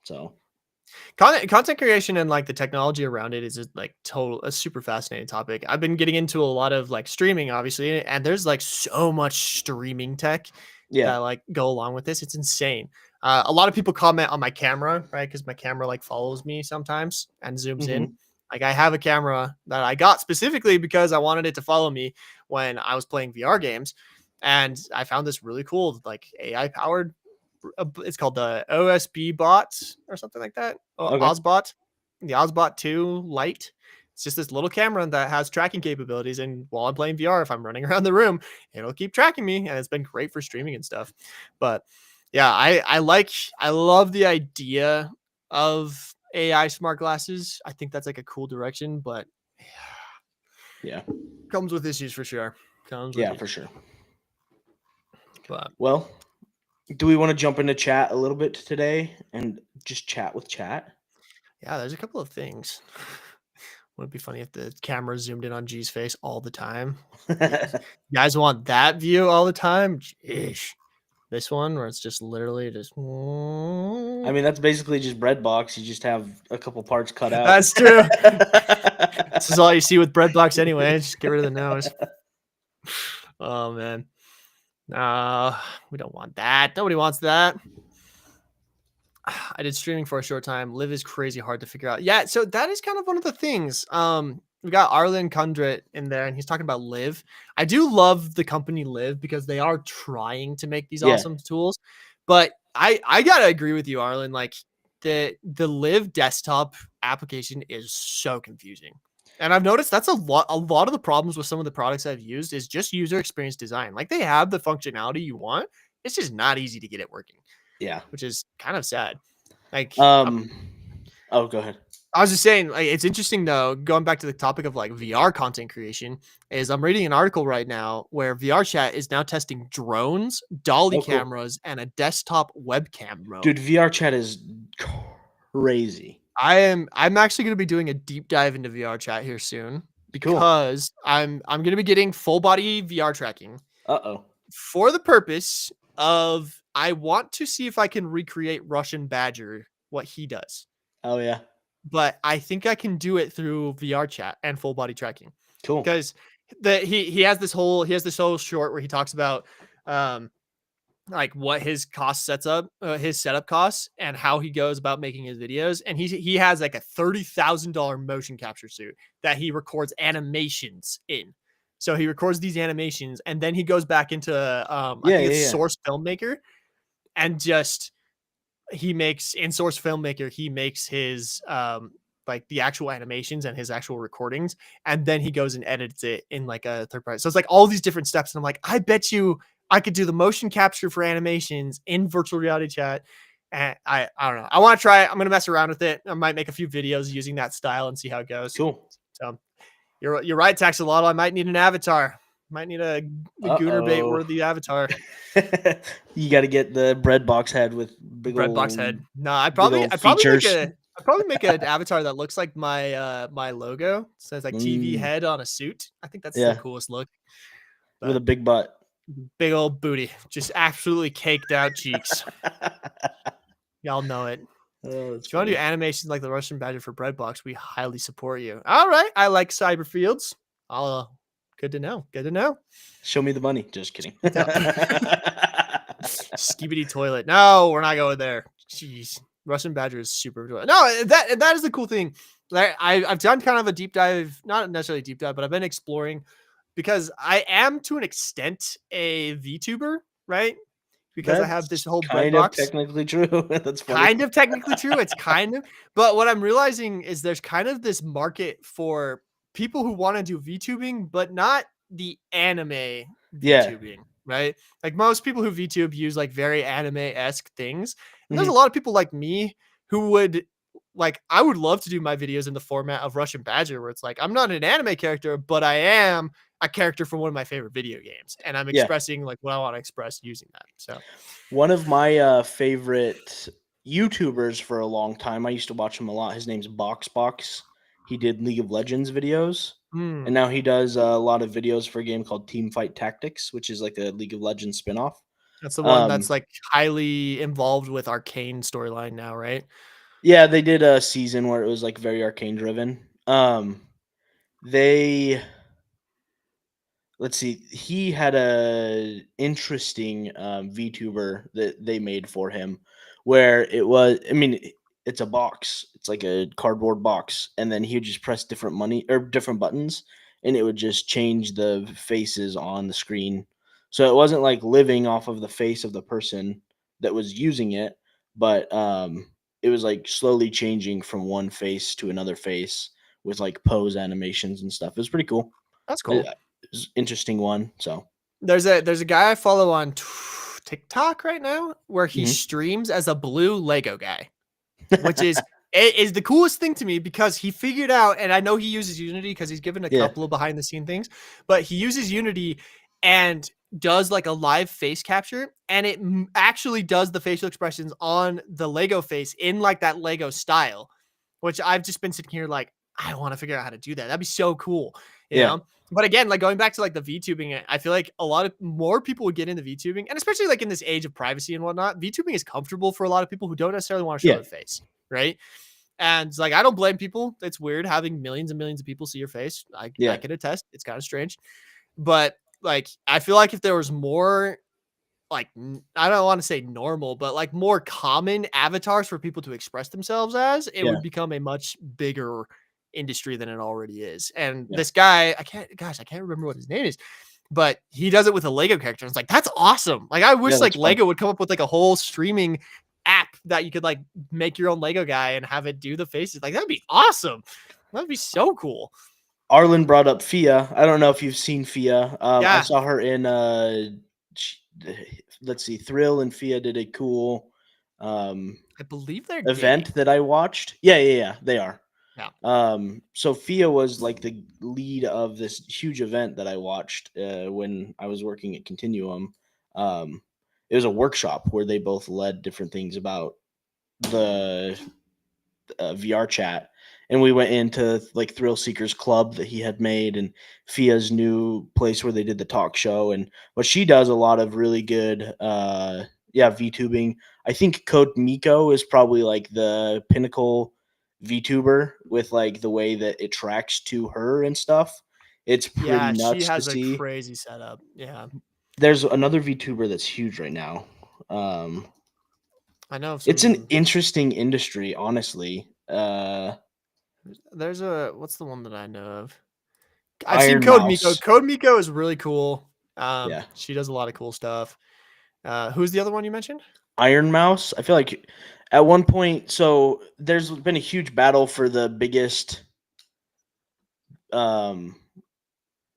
So content creation and like the technology around it is just like a super fascinating topic. I've been getting into a lot of like streaming, obviously, and there's like so much streaming tech yeah, that like go along with this. It's insane. A lot of people comment on my camera, right? Because my camera like follows me sometimes and zooms in. hmm Like I have a camera that I got specifically because I wanted it to follow me when I was playing VR games, and I found this really cool like AI powered. It's called the OSB bot or something like that. okay, Ozbot, the Ozbot 2 Lite. It's just this little camera that has tracking capabilities. And while I'm playing VR, if I'm running around the room, it'll keep tracking me. And it's been great for streaming and stuff. But yeah, I love the idea of AI smart glasses. I think that's like a cool direction, but yeah, comes with issues for sure. Comes with yeah, for issues. sure. But Well, do we want to jump into chat a little bit today and just chat with chat? yeah, there's a couple of things. Would it be funny if the camera zoomed in on G's face all the time? You guys want that view all the time? Jeez. This one where it's just literally just. I mean, that's basically just Breadbox. You just have a couple parts cut out. That's true. This is all you see with Breadbox anyway. Just get rid of the nose. Oh man. We don't want that. Nobody wants that. I did streaming for a short time. Live is crazy hard to figure out. Yeah, so that is kind of one of the things. We got Arlen Kundrit in there, and he's talking about Live. I do love the company Live because they are trying to make these Yeah, awesome tools. But I gotta agree with you, Arlen. Like the Live desktop application is so confusing. And I've noticed that's a lot of the problems with some of the products I've used is just user experience design. Like they have the functionality you want. It's just not easy to get it working, yeah. which is kind of sad. Like, Oh, go ahead. I was just saying, like, it's interesting though. Going back to the topic of like VR content creation, is I'm reading an article right now where VR Chat is now testing drones, dolly Oh, cool. cameras, and a desktop webcam mode. Dude, VR chat is crazy. I'm actually going to be doing a deep dive into VR Chat here soon Cool. because I'm going to be getting full body VR tracking Uh-oh. for the purpose of I want to see if I can recreate Russian Badger what he does. Oh, yeah. But I think I can do it through VR chat and full body tracking Cool. because he has this whole short where he talks about like what his his setup costs and how he goes about making his videos, and he has like a $30,000 motion capture suit that he records animations in. So he records these animations and then he goes back into I think it's Source Filmmaker and just he makes in Source Filmmaker, he makes his like the actual animations and his actual recordings, and then he goes and edits it in like a third party. So it's like all these different steps, and I'm like, I bet you I could do the motion capture for animations in virtual reality chat. And I don't know. I want to try it. I'm gonna mess around with it. I might make a few videos using that style and see how it goes. Cool. So you're right, Taxolotl. I might need an avatar. Might need a Gooner bait worthy avatar. You got to get the Breadbox head with big Breadbox head. No, I'd probably make an avatar that looks like my my logo. It says like TV head on a suit. I think that's the coolest look. With a big butt. Big old booty. Just absolutely caked out cheeks. Y'all know it. Oh, that's If you want to do funny. animations like the Russian Badger for Breadbox, we highly support you. All right. I like Cyberfields. Good to know. Good to know. Show me the money. Just kidding. No. Skibidi toilet. No, we're not going there. Jeez. Russian Badger is super. No, that is the cool thing. Like I've done kind of a deep dive, not necessarily deep dive, but I've been exploring because I am to an extent a VTuber, right? Because I have this That's whole kind of Breadbox. technically true. That's funny. Kind of technically true. It's kind of, but what I'm realizing is there's kind of this market for people who want to do VTubing, but not the anime Yeah. VTubing, right? Like most people who VTube use like very anime-esque things. And there's a Mhm. lot of people like me who would like, I would love to do my videos in the format of Russian Badger, where it's like, I'm not an anime character, but I am a character from one of my favorite video games. And I'm Yeah. expressing like what I want to express using that. So One of my favorite YouTubers for a long time, I used to watch him a lot. His name's BoxBox. He did League of Legends videos, and hmm. now he does a lot of videos for a game called Teamfight Tactics, which is like a League of Legends spinoff. That's the one that's, Um, like, highly involved with Arcane storyline now, right? yeah, they did a season where it was like very arcane driven. They let's see, he had a interesting VTuber that they made for him, where it was, I mean, it's a box, it's like a cardboard box, and then he would just press different money or different buttons, and it would just change the faces on the screen. So it wasn't like living off of the face of the person that was using it, but it was like slowly changing from one face to another face with like pose animations and stuff. It was pretty cool. That's It, cool. it's interesting one. So There's a guy I follow on TikTok right now where he mhm. streams as a blue Lego guy, which is it is the coolest thing to me because he figured out, and I know he uses Unity because he's given a Yeah, couple of behind the scene things, but he uses Unity and does like a live face capture, and it actually does the facial expressions on the Lego face in like that Lego style, which I've just been sitting here like, I want to figure out how to do that. That'd be so cool, you yeah, know? But again, like going back to like the VTubing, I feel like a lot of more people would get into VTubing, and especially like in this age of privacy and whatnot, VTubing is comfortable for a lot of people who don't necessarily want to show yeah, their face, right? And like, I don't blame people. It's weird having millions and millions of people see your face. I yeah, can attest. It's kind of strange. But like, I feel like if there was more, like, I don't want to say normal, but like more common avatars for people to express themselves as, it yeah, would become a much bigger industry than it already is. And yeah. this guy, I can't remember what his name is, but he does it with a Lego character. It's like, that's awesome. Like, I Yeah, wish like that's fun. Lego would come up with like a whole streaming app that you could like make your own Lego guy and have it do the faces. Like, that'd be awesome. That'd be so cool. Arlen brought up Fia. I don't know if you've seen Fia. I Yeah. saw her in sh- let's see, Thrill and Fia did a cool um I believe they're event dating. that I watched. Yeah, yeah, yeah, they are. Yeah. Sophia was like the lead of this huge event that I watched when I was working at Continuum. Um, it was a workshop where they both led different things about the VR chat, and we went into like Thrill Seekers Club that he had made, and Fia's new place where they did the talk show, and what she does a lot of really good, yeah, VTubing. I think Code Miko is probably like the pinnacle VTuber with like the way that it tracks to her and stuff. It's pretty Yeah. She nuts to has a see. crazy setup. Yeah. There's another VTuber that's huge right now. Um, I know of it's an some. interesting industry, honestly. There's a what's the one that I know of? I've seen Iron Code Miko. Mouse. Code Miko is really cool. Yeah. She does a lot of cool stuff. Who's the other one you mentioned? Iron Mouse. I feel like at one point, so there's been a huge battle for the biggest um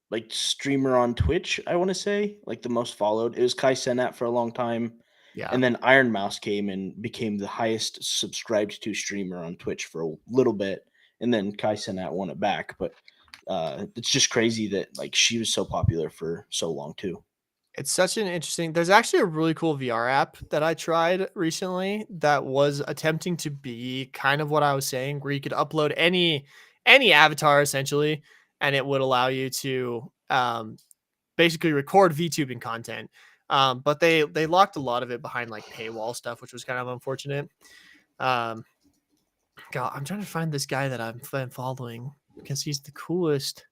like streamer on Twitch, I want to say, like the most followed. It was Kai Cenat for a long time. Yeah. And then Iron Mouse came and became the highest subscribed to streamer on Twitch for a little bit. And then Kai Cenat won it back. But it's just crazy that like she was so popular for so long too. It's such an interesting. There's actually a really cool VR app that I tried recently that was attempting to be kind of what I was saying, where you could upload any avatar essentially, and it would allow you to basically record VTubing content. But they locked a lot of it behind like paywall stuff, which was kind of unfortunate. Um, God, I'm trying to find this guy that I'm following because he's the coolest.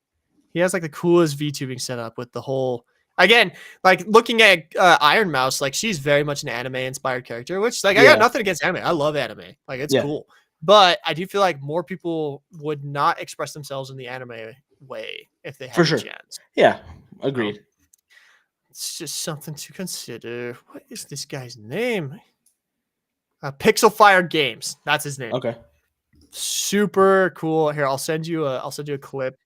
He has like the coolest VTubing setup with the whole. Again, like looking at Iron Mouse, like she's very much an anime inspired character, which like I got Yeah, nothing against anime. I love anime. Like it's yeah, cool. But I do feel like more people would not express themselves in the anime way if they for had the sure. chance. Yeah, So agreed. it's just something to consider. What is this guy's name? Pixel Fire Games. That's his name. Okay. Super cool. Here, I'll send you a clip.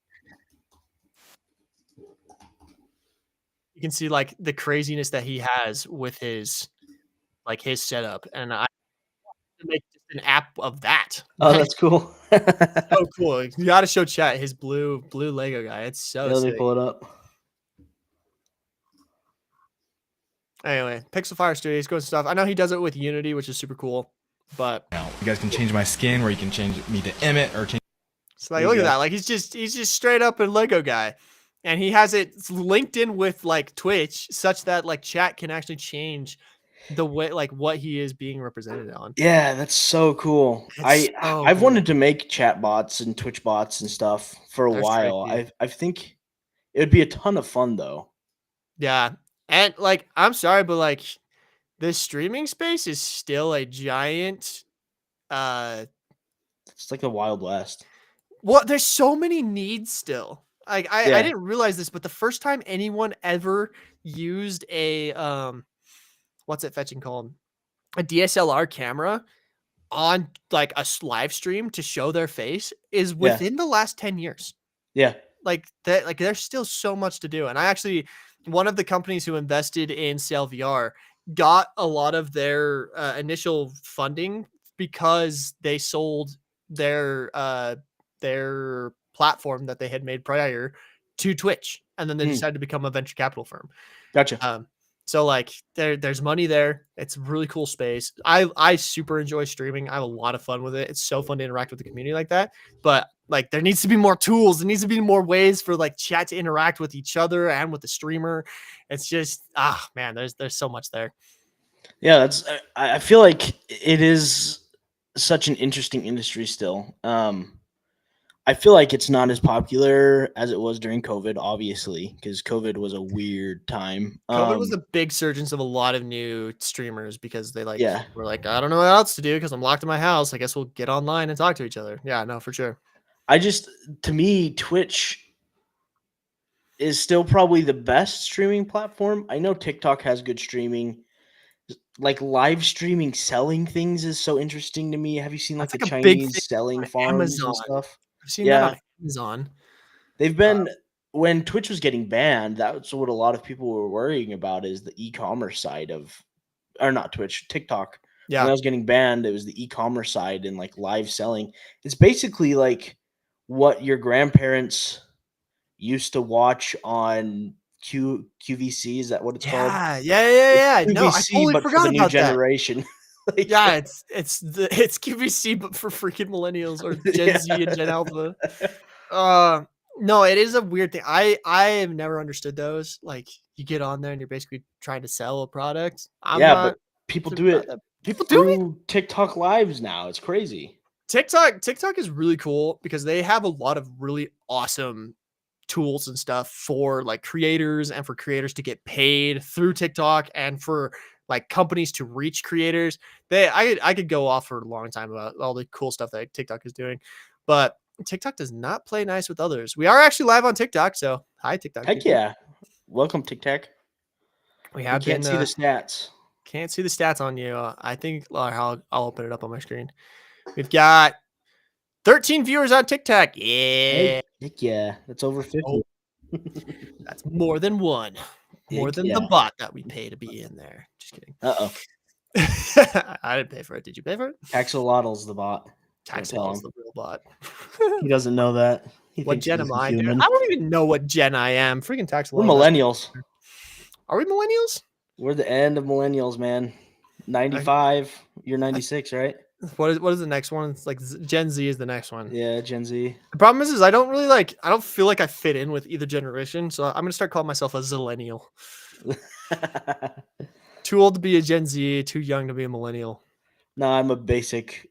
You can see like the craziness that he has with his setup, and I make just an app of that. Oh, Like that's cool. so cool. You got to show chat his blue Lego guy. It's so Yeah, let me sick. pull it up. Anyway, Pixel Fire Studios, good stuff. I know he does it with Unity, which is super cool. But Now, you guys can change my skin, where you can change me to Emmett or change. so like, There look you at go. that. Like he's just straight up a Lego guy, and he has it linked in with like Twitch, such that like chat can actually change the way like what he is being represented on. Yeah, that's so cool. It's so I've cool. wanted to make chat bots and Twitch bots and stuff for a They're while. tricky. I think it would be a ton of fun though. Yeah, and like I'm sorry, but like this streaming space is still a giant. It's like the Wild West. Well, there's so many needs still. Like I Yeah, didn't realize this, but the first time anyone ever used a what's it fetching called? A DSLR camera on like a live stream to show their face is yeah, within the last 10 years. yeah. Like that, like there's still so much to do. And I actually, one of the companies who invested in Sail VR got a lot of their initial funding because they sold their platform that they had made prior to Twitch, and then they Mm, decided to become a venture capital firm. gotcha. So like there's money there. It's a really cool space. I super enjoy streaming. I have a lot of fun with it. It's so fun to interact with the community like that. But like there needs to be more tools. There needs to be more ways for like chat to interact with each other and with the streamer. It's just man, there's so much there. Yeah, that's. I feel like it is such an interesting industry still. I feel like it's not as popular as it was during COVID, obviously, because COVID was a weird time. COVID was a big surgence of a lot of new streamers because they like Yeah, were like, I don't know what else to do because I'm locked in my house. I guess we'll get online and talk to each other. Yeah, no, for sure. to me, Twitch is still probably the best streaming platform. I know TikTok has good streaming. Like live streaming selling things is so interesting to me. Have you seen like That's the like a big thing Chinese selling on farms Amazon. and stuff? I've seen that Yeah, on Amazon. they've been when Twitch was getting banned, that's what a lot of people were worrying about is the e-commerce side of or not Twitch, TikTok. When Yeah. I was getting banned, it was the e-commerce side and like live selling. It's basically like what your grandparents used to watch on QVC. Is that what it's called? Yeah. No, I QVC, totally but for forgot the new about that. generation. Like, Yeah, it's QVC, but for freaking millennials or Gen Z and Gen Alpha. No, it is a weird thing. I have never understood those. Like you get on there and you're basically trying to sell a product. I'm yeah, not but people super do about it that. People do it. through TikTok lives now. It's crazy. TikTok is really cool because they have a lot of really awesome tools and stuff for like creators and for creators to get paid through TikTok and for like companies to reach creators. I could go off for a long time about all the cool stuff that TikTok is doing, but TikTok does not play nice with others. We are actually live on TikTok, so hi TikTok. Heck people. yeah. Welcome, TikTok. We We have can't been see the stats. can't see the stats on you. I think I'll open it up on my screen. We've got 13 viewers on TikTok. Yeah. Heck yeah. That's over 50. Oh, that's more than one. More Heck than yeah. the bot that we pay to be in there. Just kidding. Uh-oh. I didn't pay for it. Did you pay for it? Taxolotl's the bot. Taxolotl is the real bot. He doesn't know that. He What thinks gen he's am a I? Dude? human. I don't even know what gen I am. Freaking Taxolotl. We're millennials. Are we millennials? We're the end of millennials, man. 95. You're 96, right? What is the next one? It's like Gen Z is the next one. Yeah, Gen Z. The problem is I don't feel like I fit in with either generation, so I'm gonna start calling myself a zillennial. Too old to be a Gen Z, too young to be a millennial. No, I'm a basic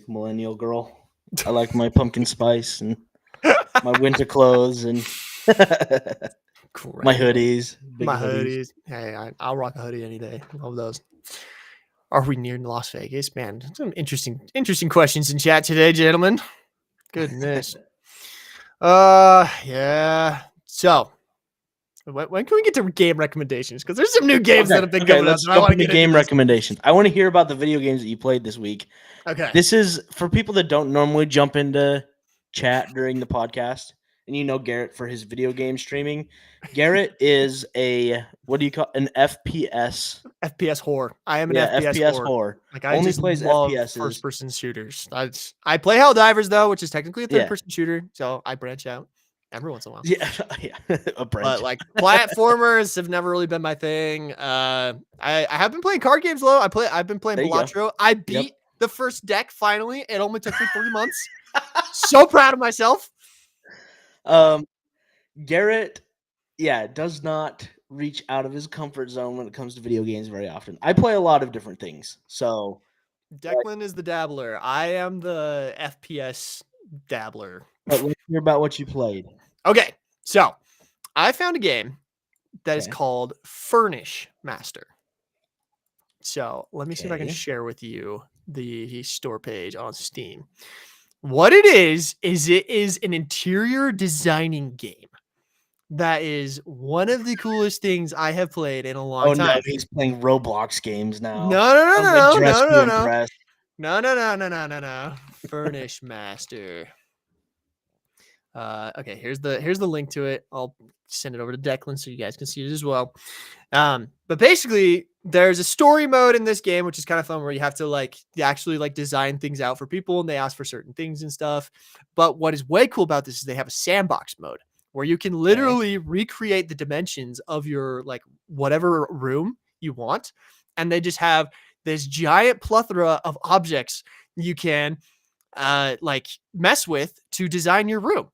millennial girl. I like my pumpkin spice and my winter clothes and my Great. hoodies, big My hoodies. hoodies. Hey, I'll rock a hoodie any day. Love those. Are we near Las Vegas? Man, some interesting questions in chat today, gentlemen. Goodness. Yeah. So, when can we get to game recommendations? Because there's some new games that have been coming let's up. that I jump wanna into get game this. recommendations. I want to hear about the video games that you played this week. Okay. This is for people that don't normally jump into chat during the podcast, and you know Garrett for his video game streaming. Garrett is a what do you call an FPS? FPS whore. I am an Yeah, FPS FPS whore. whore. Like I Only just plays love FPSs. first-person shooters. I play Helldivers though, which is technically a Yeah. third-person shooter, so I branch out every once in a while. Yeah, yeah, a branch. But like platformers have never really been my thing. I have been playing card games though. I've been playing There you go. Balatro. I beat the first deck finally. It only took me 3 months. So proud of myself. Garrett, does not reach out of his comfort zone when it comes to video games very often. I play a lot of different things, so Declan is the dabbler. I am the FPS dabbler. but let's hear about what you played. Okay, so I found a game that is Okay. called Furnish Master. So let me see if I can Okay. share with you the store page on Steam. What it is it is an interior designing game. That is one of the coolest things I have played in a long Oh time. no, he's playing Roblox games now. No. No. Furnish Master. Okay, here's the link to it. I'll send it over to Declan so you guys can see it as well. But basically, there's a story mode in this game, which is kind of fun, where you have to actually design things out for people, and they ask for certain things and stuff. But what is way cool about this is they have a sandbox mode where you can literally recreate the dimensions of your whatever room you want, and they just have this giant plethora of objects you can mess with to design your room.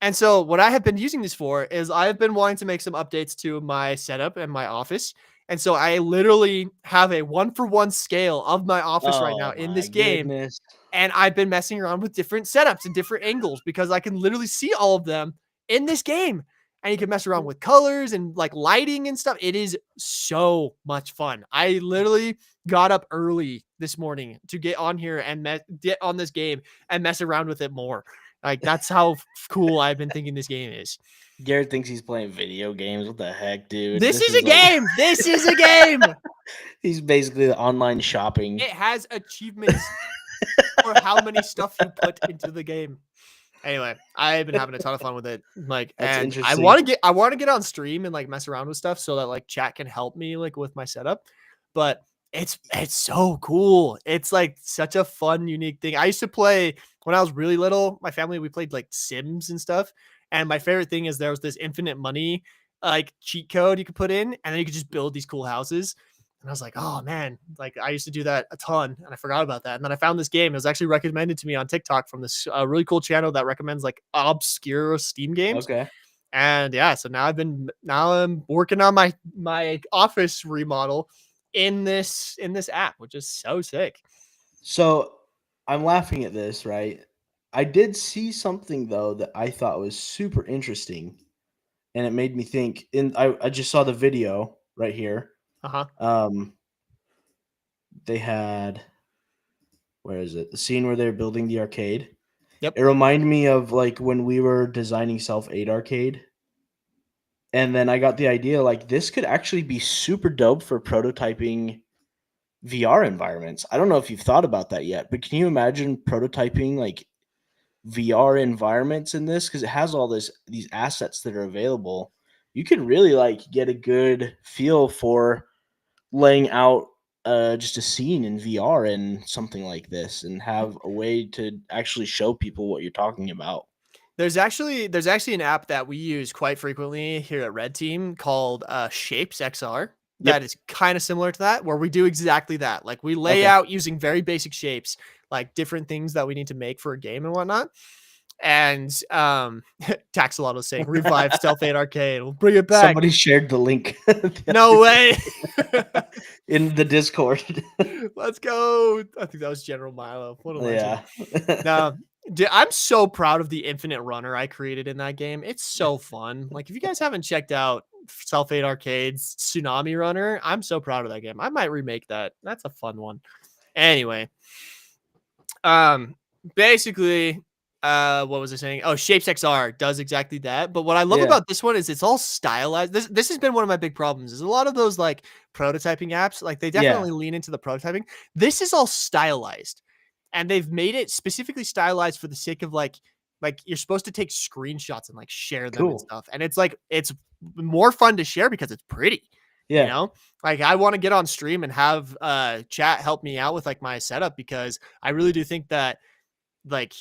And so what I have been using this for is I've been wanting to make some updates to my setup and my office. And so I literally have a 1-for-1 scale of my office right now in this game. Goodness. And I've been messing around with different setups and different angles because I can literally see all of them in this game. And you can mess around with colors and lighting and stuff. It is so much fun. I literally got up early this morning to get on here and get on this game and mess around with it more. That's how cool I've been thinking this game is. Garrett thinks he's playing video games. What the heck, dude? This is a game. This is a game. He's basically the online shopping. It has achievements for how many stuff you put into the game. Anyway, I've been having a ton of fun with it. That's and interesting. I want to get on stream and mess around with stuff so that chat can help me with my setup. But it's so cool. It's such a fun, unique thing. I used to play when I was really little. My family, we played Sims and stuff. And my favorite thing is there was this infinite money cheat code you could put in, and then you could just build these cool houses. And I was like, oh man, I used to do that a ton, and I forgot about that. And then I found this game. It was actually recommended to me on TikTok from this really cool channel that recommends obscure Steam games. Okay. And yeah, so now I'm working on my office remodel in this app, which is so sick. So I'm laughing at this, right? I did see something though that I thought was super interesting, and it made me think. I just saw the video right here. They had, where is it? The scene where they're building the arcade. Yep. It reminded me of when we were designing Self-Aid Arcade. And then I got the idea this could actually be super dope for prototyping VR environments. I don't know if you've thought about that yet, but can you imagine prototyping VR environments in this? Because it has all these assets that are available. You can really get a good feel for laying out just a scene in VR and something like this, and have a way to actually show people what you're talking about. There's actually an app that we use quite frequently here at Red Team called Shapes XR. That is kind of similar to that, where we do exactly that. We lay out using very basic shapes, different things that we need to make for a game and whatnot. And Taxolotl saying revive Stealth 8 Arcade. We'll bring it back. Somebody shared the link. No way. In the Discord. Let's go. I think that was General Milo. What a legend. Yeah. No, dude, I'm so proud of the infinite runner I created in that game. It's so fun. Like, if you guys haven't checked out Stealth 8 Arcade's Tsunami Runner, I'm so proud of that game. I might remake that. That's a fun one. Anyway, basically, what was I saying? Oh, Shapes XR does exactly that. But what I love Yeah. about this one is it's all stylized. This has been one of my big problems. Is a lot of those like prototyping apps, like they definitely lean into the prototyping. This is all stylized, and they've made it specifically stylized for the sake of like you're supposed to take screenshots and like share them and Cool. stuff. And it's like it's more fun to share because it's pretty. Yeah. You know, like I want to get on stream and have chat help me out with like my setup, because I really do think that like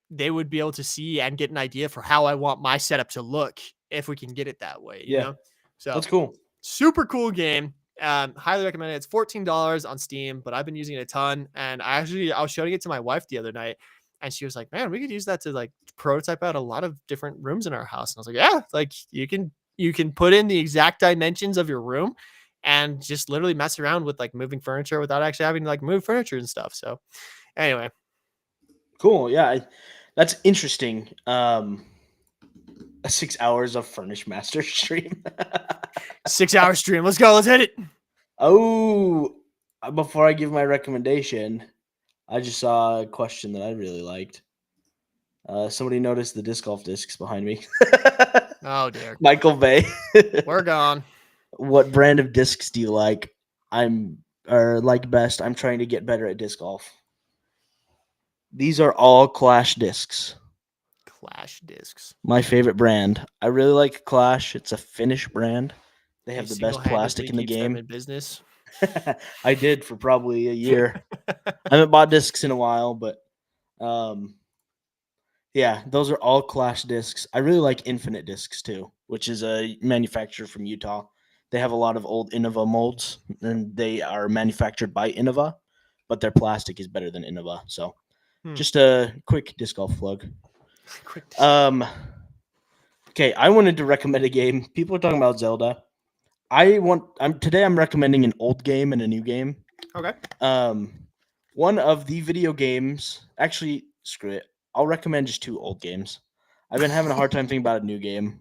they would be able to see and get an idea for how I want my setup to look if we can get it that way. You know? So That's cool. super cool game. Highly recommend it. It's $14 on Steam, but I've been using it a ton. And I was showing it to my wife the other night, and she was like, "Man, we could use that to like prototype out a lot of different rooms in our house." And I was like, "Yeah, like you can put in the exact dimensions of your room and just literally mess around with like moving furniture without actually having to like move furniture and stuff." So anyway, Cool. Yeah. That's interesting. 6 hours of Furnish Master stream. 6-hour stream. Let's go. Let's hit it. Oh, before I give my recommendation, I just saw a question that I really liked. Somebody noticed the disc golf discs behind me. Oh dear. Michael Bay. We're gone. What brand of discs do you like? Like best. I'm trying to get better at disc golf. These are all Clash discs. Clash discs. My favorite brand. I really like Clash. It's a Finnish brand. They have the best plastic in the game. In business. I did for probably a year. I haven't bought discs in a while, but yeah, those are all Clash discs. I really like Infinite Discs too, which is a manufacturer from Utah. They have a lot of old Innova molds, and they are manufactured by Innova, but their plastic is better than Innova. So, just a quick disc golf plug. Okay, I wanted to recommend a game. People are talking about Zelda. Today I'm recommending an old game and a new game. Okay. One of the video games, actually, screw it. I'll recommend just 2 old games. I've been having a hard time thinking about a new game.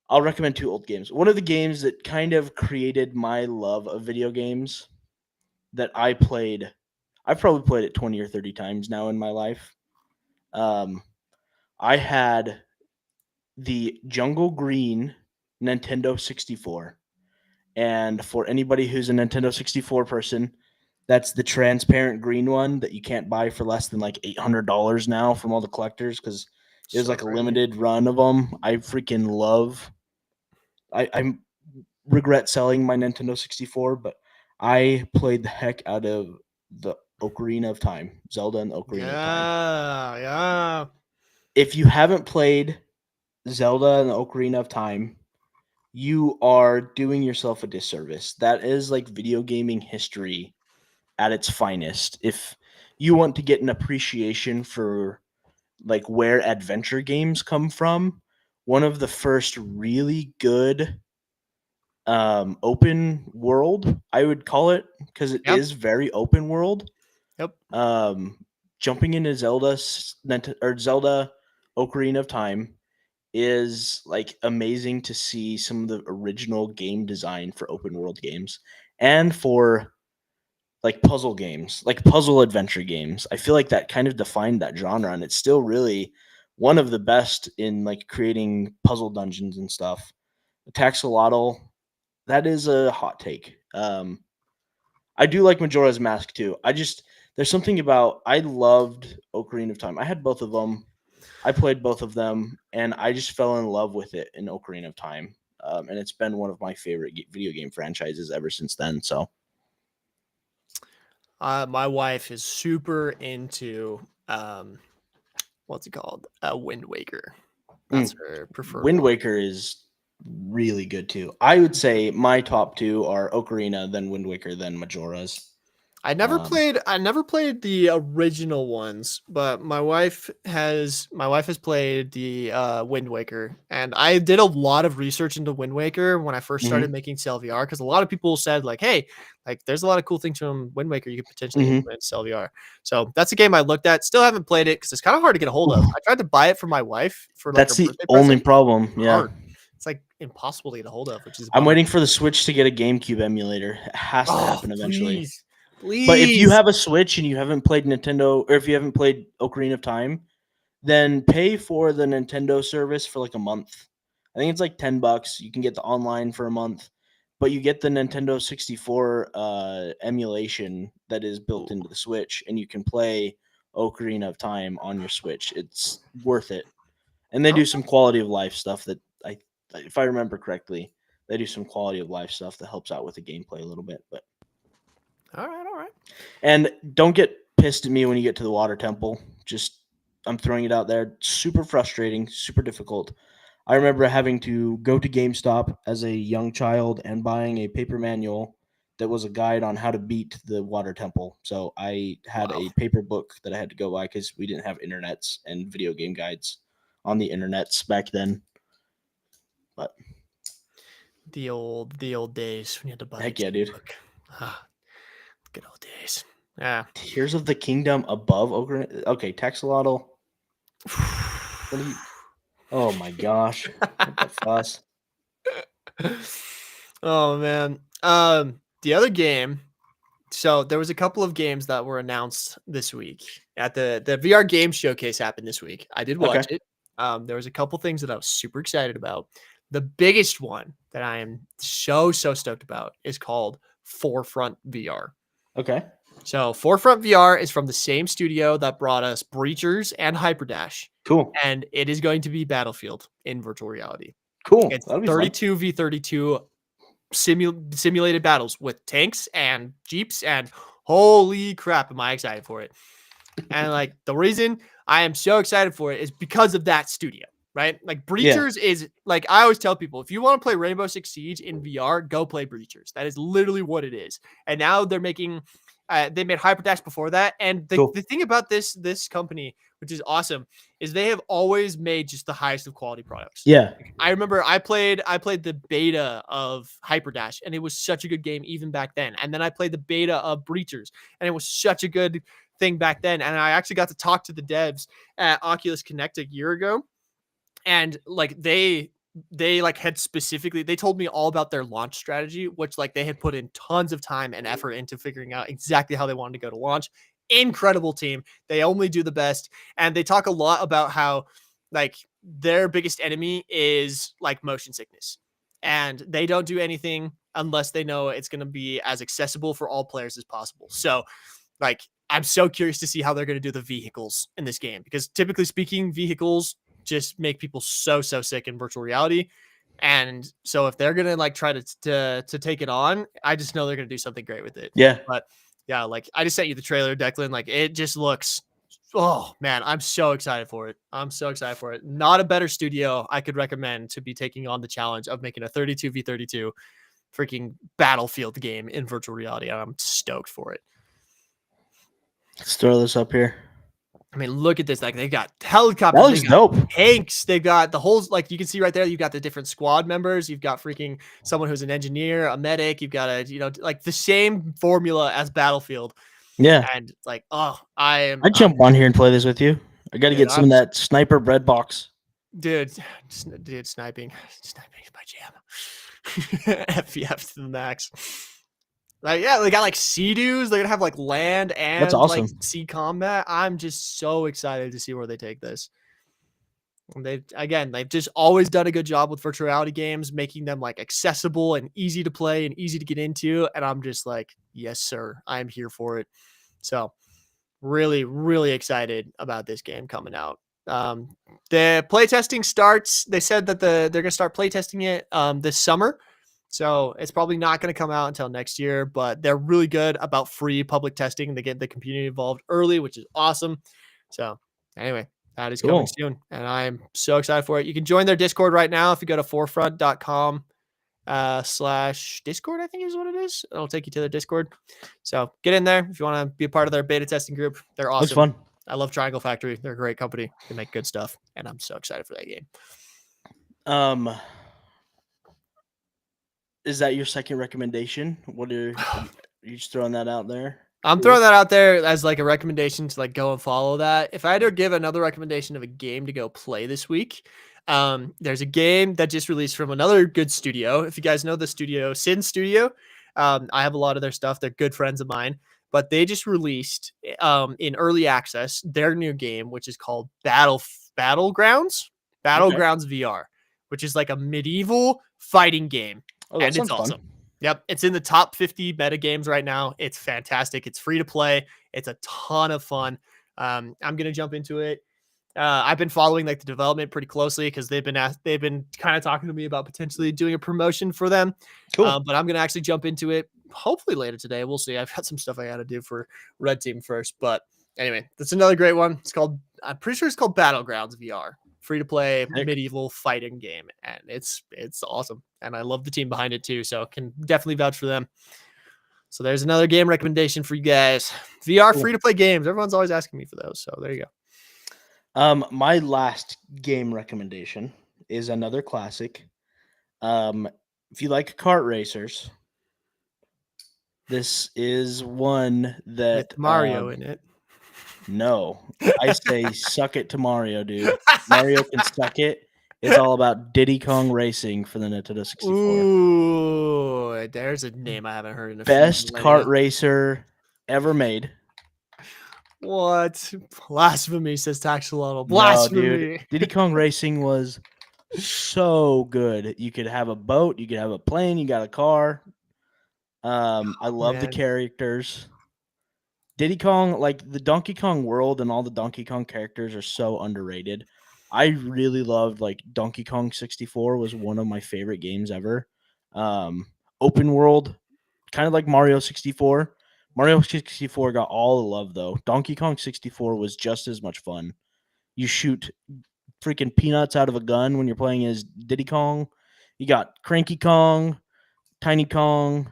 I'll recommend 2 old games. One of the games that kind of created my love of video games that I've probably played it 20 or 30 times now in my life. I had the Jungle Green Nintendo 64. And for anybody who's a Nintendo 64 person, that's the transparent green one that you can't buy for less than like $800 now from all the collectors, because there's like a limited run of them. I freaking love. I regret selling my Nintendo 64, but I played the heck out of the Ocarina of Time, Zelda and Ocarina of Time. Yeah. If you haven't played Zelda and the Ocarina of Time, you are doing yourself a disservice. That is like video gaming history at its finest. If you want to get an appreciation for like where adventure games come from, one of the first really good open world, I would call it, because it is very open world. Yep. Jumping into Zelda Ocarina of Time is like amazing to see some of the original game design for open world games and for like puzzle games, like puzzle adventure games. I feel like that kind of defined that genre, and it's still really one of the best in like creating puzzle dungeons and stuff. Taxolotl, that is a hot take. I do like Majora's Mask too. There's something about, I loved Ocarina of Time. I had both of them. I played both of them, and I just fell in love with it in Ocarina of Time. And it's been one of my favorite video game franchises ever since then. So, my wife is super into what's it called? Wind Waker. That's her preferred. Wind Waker is really good too. I would say my top 2 are Ocarina, then Wind Waker, then Majora's. I never played the original ones, but my wife has played the Wind Waker, and I did a lot of research into Wind Waker when I first started making Cell VR, because a lot of people said like, hey, like there's a lot of cool things from Wind Waker you could potentially implement in Cell VR. So that's a game I looked at. Still haven't played it because it's kind of hard to get a hold of. I tried to buy it for my wife for like That's the only problem. Yeah. It's like impossible to get a hold of, which is I'm waiting for the Switch to get a GameCube emulator. It has to happen eventually. Please. But if you have a Switch and you haven't played Nintendo, or if you haven't played Ocarina of Time, then pay for the Nintendo service for like a month. I think it's like $10. You can get the online for a month, but you get the Nintendo 64 emulation that is built into the Switch, and you can play Ocarina of Time on your Switch. It's worth it. And they do some quality of life stuff that if I remember correctly, they do some quality of life stuff that helps out with the gameplay a little bit. But all right. And don't get pissed at me when you get to the water temple. Just, I'm throwing it out there. Super frustrating, super difficult. I remember having to go to GameStop as a young child and buying a paper manual that was a guide on how to beat the water temple. So I had a paper book that I had to go by because we didn't have internets and video game guides on the internets back then. But the old days when you had to buy. Heck yeah, dude. Good old days. Yeah. Tears of the Kingdom above Ocarina. Okay, Texalotl. Oh my gosh. What the fuss? Oh man. The other game. So there was a couple of games that were announced this week at the VR game showcase happened this week. I did watch it. There was a couple things that I was super excited about. The biggest one that I am so stoked about is called Forefront VR. Okay. So Forefront VR is from the same studio that brought us Breachers and Hyperdash. Cool. And it is going to be Battlefield in virtual reality. Cool. It's 32v32 simulated battles with tanks and jeeps, and holy crap, am I excited for it. And like the reason I am so excited for it is because of that studio, right? Like Breachers is like, I always tell people, if you want to play Rainbow Six Siege in VR, go play Breachers. That is literally what it is. And now they're making, they made Hyperdash before that. And the thing about this company, which is awesome, is they have always made just the highest of quality products. Yeah. I remember I played the beta of Hyperdash, and it was such a good game even back then. And then I played the beta of Breachers, and it was such a good thing back then. And I actually got to talk to the devs at Oculus Connect a year ago. And like they like had specifically, they told me all about their launch strategy, which like they had put in tons of time and effort into figuring out exactly how they wanted to go to launch. Incredible team. They only do the best. And they talk a lot about how like their biggest enemy is like motion sickness. And they don't do anything unless they know it's going to be as accessible for all players as possible. So like, I'm so curious to see how they're going to do the vehicles in this game, because typically speaking, vehicles just make people so sick in virtual reality. And so if they're going to like try to take it on, I just know they're going to do something great with it. Yeah. But yeah, like I just sent you the trailer, Declan. Like it just looks, oh man, I'm so excited for it. Not a better studio I could recommend to be taking on the challenge of making a 32v32 freaking Battlefield game in virtual reality. And I'm stoked for it. Let's throw this up here. I mean, look at this. Like they've got helicopters. That looks dope. Tanks. They've got the whole, like you can see right there, you've got the different squad members. You've got freaking someone who's an engineer, a medic. You've got like the same formula as Battlefield. Yeah. And like, oh, I'd jump on here and play this with you. I got to get some of that sniper bread box. Dude, sniping is my jam. FPF to the max. Like, yeah, they got like sea-doos. They're gonna have like land and that's awesome. Like sea combat. I'm just so excited to see where they take this. And they've just always done a good job with virtual reality games, making them like accessible and easy to play and easy to get into. And I'm just like, yes, sir, I'm here for it. So really, really excited about this game coming out. The playtesting starts. They said that they're gonna start playtesting it this summer. So it's probably not going to come out until next year, but they're really good about free public testing. They get the community involved early, which is awesome. So anyway, that is coming soon, and I'm so excited for it. You can join their Discord right now if you go to forefront.com slash Discord, I think is what it is. It'll take you to the Discord. So get in there if you want to be a part of their beta testing group. They're Looks awesome. fun. I love Triangle Factory. They're a great company. They make good stuff, and I'm so excited for that game. Is that your second recommendation? What are you just throwing that out there? I'm throwing that out there as like a recommendation to like go and follow that. If I had to give another recommendation of a game to go play this week, there's a game that just released from another good studio. If you guys know the studio, Sin Studio, I have a lot of their stuff. They're good friends of mine, but they just released in early access their new game, which is called Battlegrounds VR, which is like a medieval fighting game. Oh, that And sounds it's fun. awesome. Yep. It's in the top 50 meta games right now. It's fantastic. It's free to play. It's a ton of fun. I'm going to jump into it. I've been following like the development pretty closely because they've been kind of talking to me about potentially doing a promotion for them. Cool. But I'm going to actually jump into it hopefully later today. We'll see. I've got some stuff I got to do for Red Team first. But anyway, that's another great one. I'm pretty sure it's called Battlegrounds VR. Free to play medieval fighting game, and it's awesome, and I love the team behind it too, so can definitely vouch for them. So there's another game recommendation for you guys. VR free to play games. Everyone's always asking me for those, so there you go. My last game recommendation is another classic. If you like kart racers, this is one that with Mario in it. No, I say suck it to Mario, dude. Mario can suck it. It's all about Diddy Kong Racing for the Nintendo 64. Ooh, there's a name I haven't heard in a Best kart racer ever made. What? Blasphemy, says Taxolotl. Blasphemy. No, dude. Diddy Kong Racing was so good. You could have a boat, you could have a plane, you got a car. I love the characters. Diddy Kong, like the Donkey Kong world and all the Donkey Kong characters are so underrated. I really loved like Donkey Kong 64 was one of my favorite games ever. Open world, kind of like Mario 64. Mario 64 got all the love though. Donkey Kong 64 was just as much fun. You shoot freaking peanuts out of a gun when you're playing as Diddy Kong. You got Cranky Kong, Tiny Kong,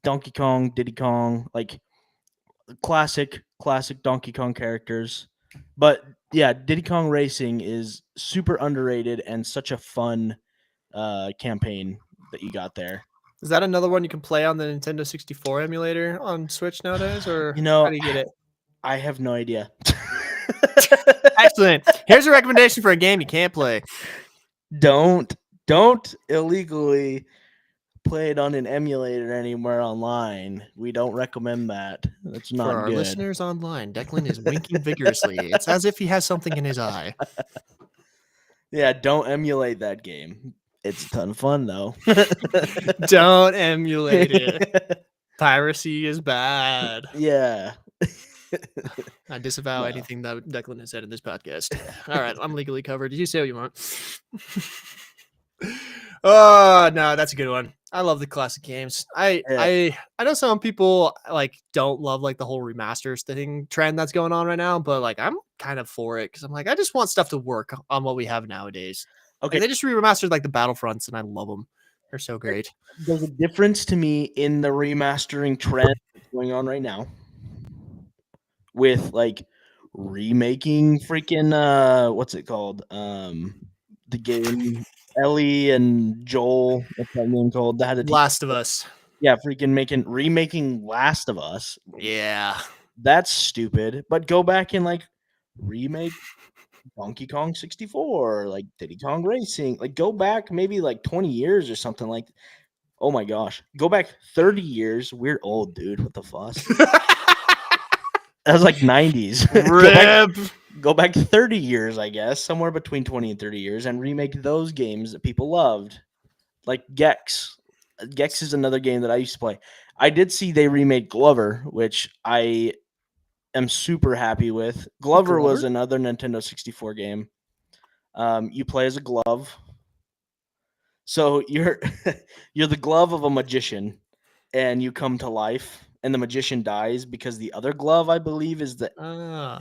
Donkey Kong, Diddy Kong, like classic Donkey Kong characters. But yeah, Diddy Kong Racing is super underrated and such a fun campaign that you got there. Is that another one you can play on the Nintendo 64 emulator on Switch nowadays, or how do you get it? I have no idea. Excellent. Here's a recommendation for a game you can't play. Don't illegally play it on an emulator anywhere online. We don't recommend that. That's not for our good. Listeners online. Declan is winking vigorously. It's as if he has something in his eye. Yeah, don't emulate that game. It's a ton of fun though. Don't emulate it. Piracy is bad. Yeah. I disavow anything that Declan has said in this podcast. All right, I'm legally covered. Did you say what you want? Oh no, that's a good one. I love the classic games. I know some people like don't love like the whole remasters thing trend that's going on right now, but like I'm kind of for it because I'm like I just want stuff to work on what we have nowadays. Okay, like, they just remastered like the Battlefronts, and I love them. They're so great. There's a difference to me in the remastering trend going on right now with like remaking freaking what's it called? The game Ellie and Joel, what's that name called? That had Last of Us. Yeah, freaking remaking Last of Us. Yeah. That's stupid. But go back and like remake Donkey Kong 64, like Diddy Kong Racing. Like go back maybe like 20 years or something like. Oh my gosh. Go back 30 years. We're old, dude. What the fuss? That was like 90s. Rip. Go back 30 years, I guess, somewhere between 20 and 30 years, and remake those games that people loved. Like Gex. Gex is another game that I used to play. I did see they remade Glover, which I am super happy with. Glover was another Nintendo 64 game. You play as a glove. So you're the glove of a magician, and you come to life. And the magician dies because the other glove, I believe, is the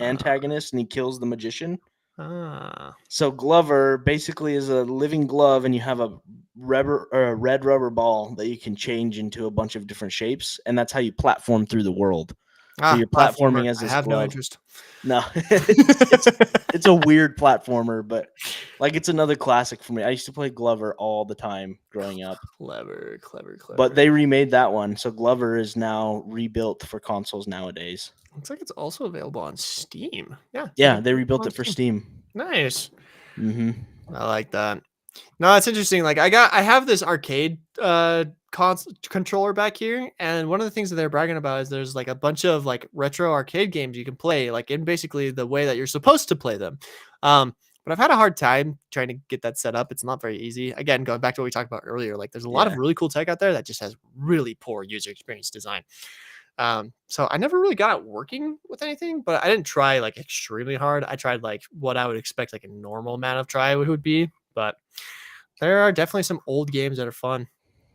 antagonist, and he kills the magician. Ah, So Glover basically is a living glove, and you have a rubber or a red rubber ball that you can change into a bunch of different shapes, and that's how you platform through the world. So you're platformer. platforming as I this have no glove. interest. No, it's a weird platformer, but like it's another classic for me. I used to play Glover all the time growing up, Clever. but they remade that one, so Glover is now rebuilt for consoles nowadays. Looks like it's also available on Steam. Yeah. it's Yeah, available they rebuilt on it for Steam. Steam. Nice. Mm-hmm. I like that. No, it's interesting. Like I have this arcade controller back here, and one of the things that they're bragging about is there's like a bunch of like retro arcade games you can play, like in basically the way that you're supposed to play them. But I've had a hard time trying to get that set up. It's not very easy. Again, going back to what we talked about earlier, like there's a lot of Yeah. really cool tech out there that just has really poor user experience design. So I never really got it working with anything, but I didn't try like extremely hard. I tried like what I would expect like a normal amount of try would be, but there are definitely some old games that are fun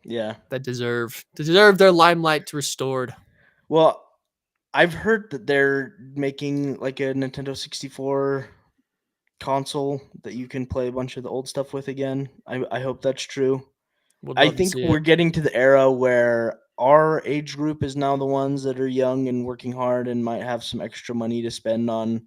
Yeah. that deserve their limelight restored. Well, I've heard that they're making like a Nintendo 64 console that you can play a bunch of the old stuff with again. I hope that's true. Would I love to think see we're it. getting to the era where our age group is now the ones that are young and working hard and might have some extra money to spend on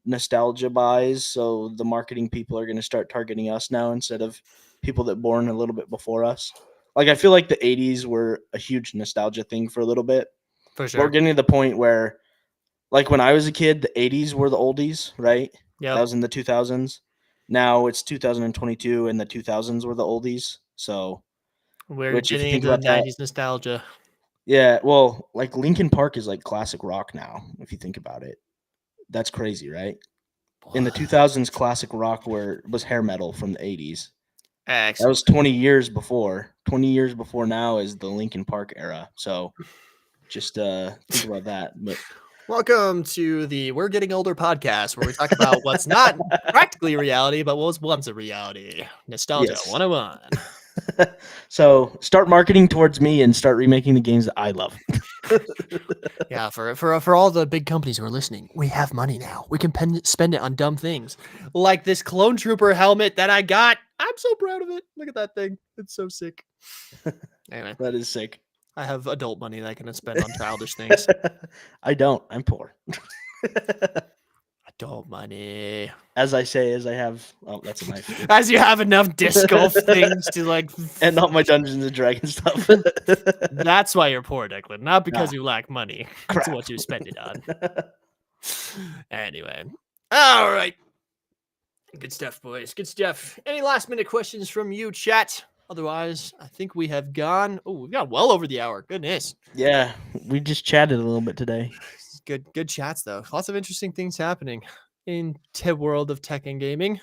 nostalgia buys. So the marketing people are going to start targeting us now instead of people that born a little bit before us. Like I feel like the 80s were a huge nostalgia thing for a little bit. For But we're sure. getting to the point where like when I was a kid, the 80s were the oldies, right? That Yep. was in the 2000s. Now it's 2022 and the 2000s were the oldies. So, We're which if you getting think into the about that, 90s nostalgia. yeah, well, like Linkin Park is like classic rock now, if you think about it. That's crazy, right? In the 2000s, classic rock was hair metal from the 80s. That Excellent. was 20 years before. 20 years before now is the Linkin Park era. So just think about that. But Welcome to the We're Getting Older podcast, where we talk about what's not practically reality, but what was once a reality. Nostalgia yes. 101. So start marketing towards me and start remaking the games that I love. Yeah, for all the big companies who are listening, we have money now. We can spend it on dumb things, like this Clone Trooper helmet that I got. I'm so proud of it. Look at that thing; it's so sick. Anyway, That is sick. I have adult money that I can spend on childish things. I don't. I'm poor. Adult money. As I say, as I have. Oh, that's a knife. As you have enough disc golf things to like, And not my Dungeons and Dragons stuff. that's why you're poor, Declan. Not because Ah, you lack money. crap. It's what you spend it on. Anyway, all right. Good stuff, boys. Good stuff. Any last minute questions from you, chat? Otherwise, I think we have gone. Oh, we've got well over the hour. Goodness. Yeah, we just chatted a little bit today. Good chats though. Lots of interesting things happening in the world of tech and gaming.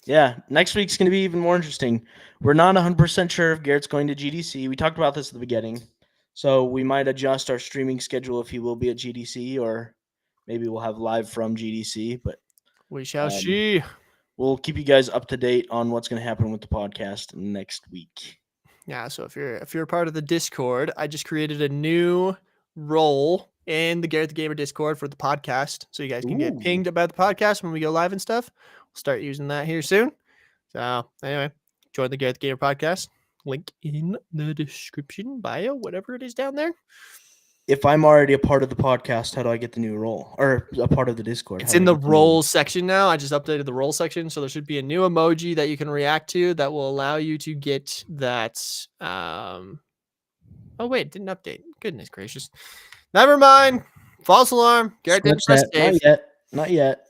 Yeah, next week's going to be even more interesting. We're not 100% sure if Garrett's going to GDC. We talked about this at the beginning. So we might adjust our streaming schedule if he will be at GDC, or maybe we'll have live from GDC. But We shall see. we'll keep you guys up to date on what's going to happen with the podcast next week. Yeah, so if you're a part of the Discord, I just created a new role in the Garrett the Gamer Discord for the podcast, so you guys can get Ooh. pinged about the podcast when we go live and stuff. We'll start using that here soon. So anyway, join the Garrett the Gamer podcast. Link in the description, bio, whatever it is down there. If I'm already a part of the podcast, how do I get the new role? Or a part of the Discord? It's how do in I the get new- roles section now. I just updated the role section, so there should be a new emoji that you can react to that will allow you to get that. Oh wait, didn't update. Goodness gracious. Never mind. False alarm. Garrett didn't press Snapchat. save. Not yet. Not yet.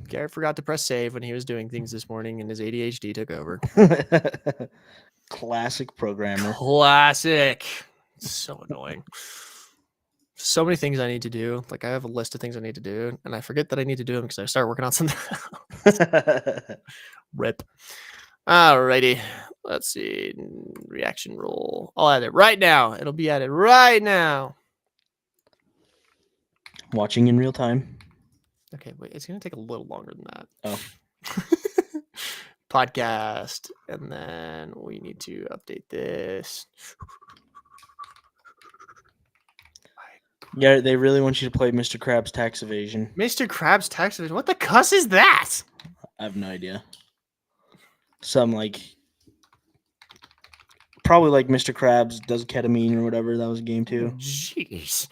Garrett forgot to press save when he was doing things this morning, and his ADHD took over. Classic programmer. Classic. So annoying. So many things I need to do. Like I have a list of things I need to do, and I forget that I need to do them because I start working on something else. Rip. Alrighty. Let's see. Reaction roll. I'll add it right now. It'll be added right now. Watching in real time. Okay, wait. It's gonna take a little longer than that. Oh. Podcast, and then we need to update this. Yeah, they really want you to play Mr. Krabs Tax Evasion. Mr. Krabs Tax Evasion. What the cuss is that? I have no idea. Some like probably like Mr. Krabs does ketamine or whatever. That was a game too. Jeez.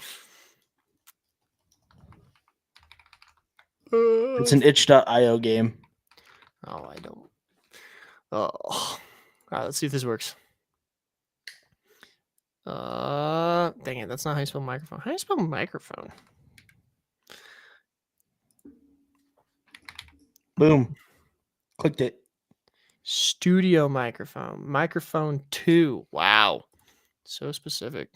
It's an itch.io game. Oh, I don't. Oh. All right, let's see if this works. Dang it, that's not how you spell microphone. How do you spell microphone? Boom. Clicked it. Studio microphone. Microphone 2. Wow. So specific.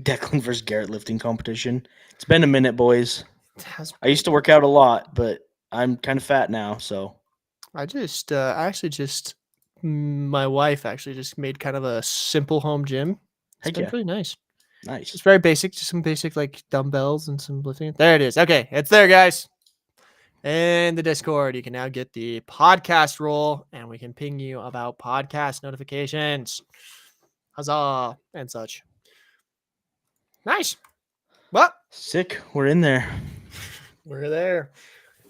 Declan versus Garrett lifting competition. It's been a minute, boys. It has I used to work out a lot, but I'm kind of fat now, so I actually just my wife actually just made kind of a simple home gym. It's heck been yeah. pretty nice. Nice. It's very basic, just some basic like dumbbells and some lifting. There it is. Okay, it's there, guys. In the Discord, you can now get the podcast roll, and we can ping you about podcast notifications. Huzzah and such. Nice. Well, Sick. We're in there. we're there.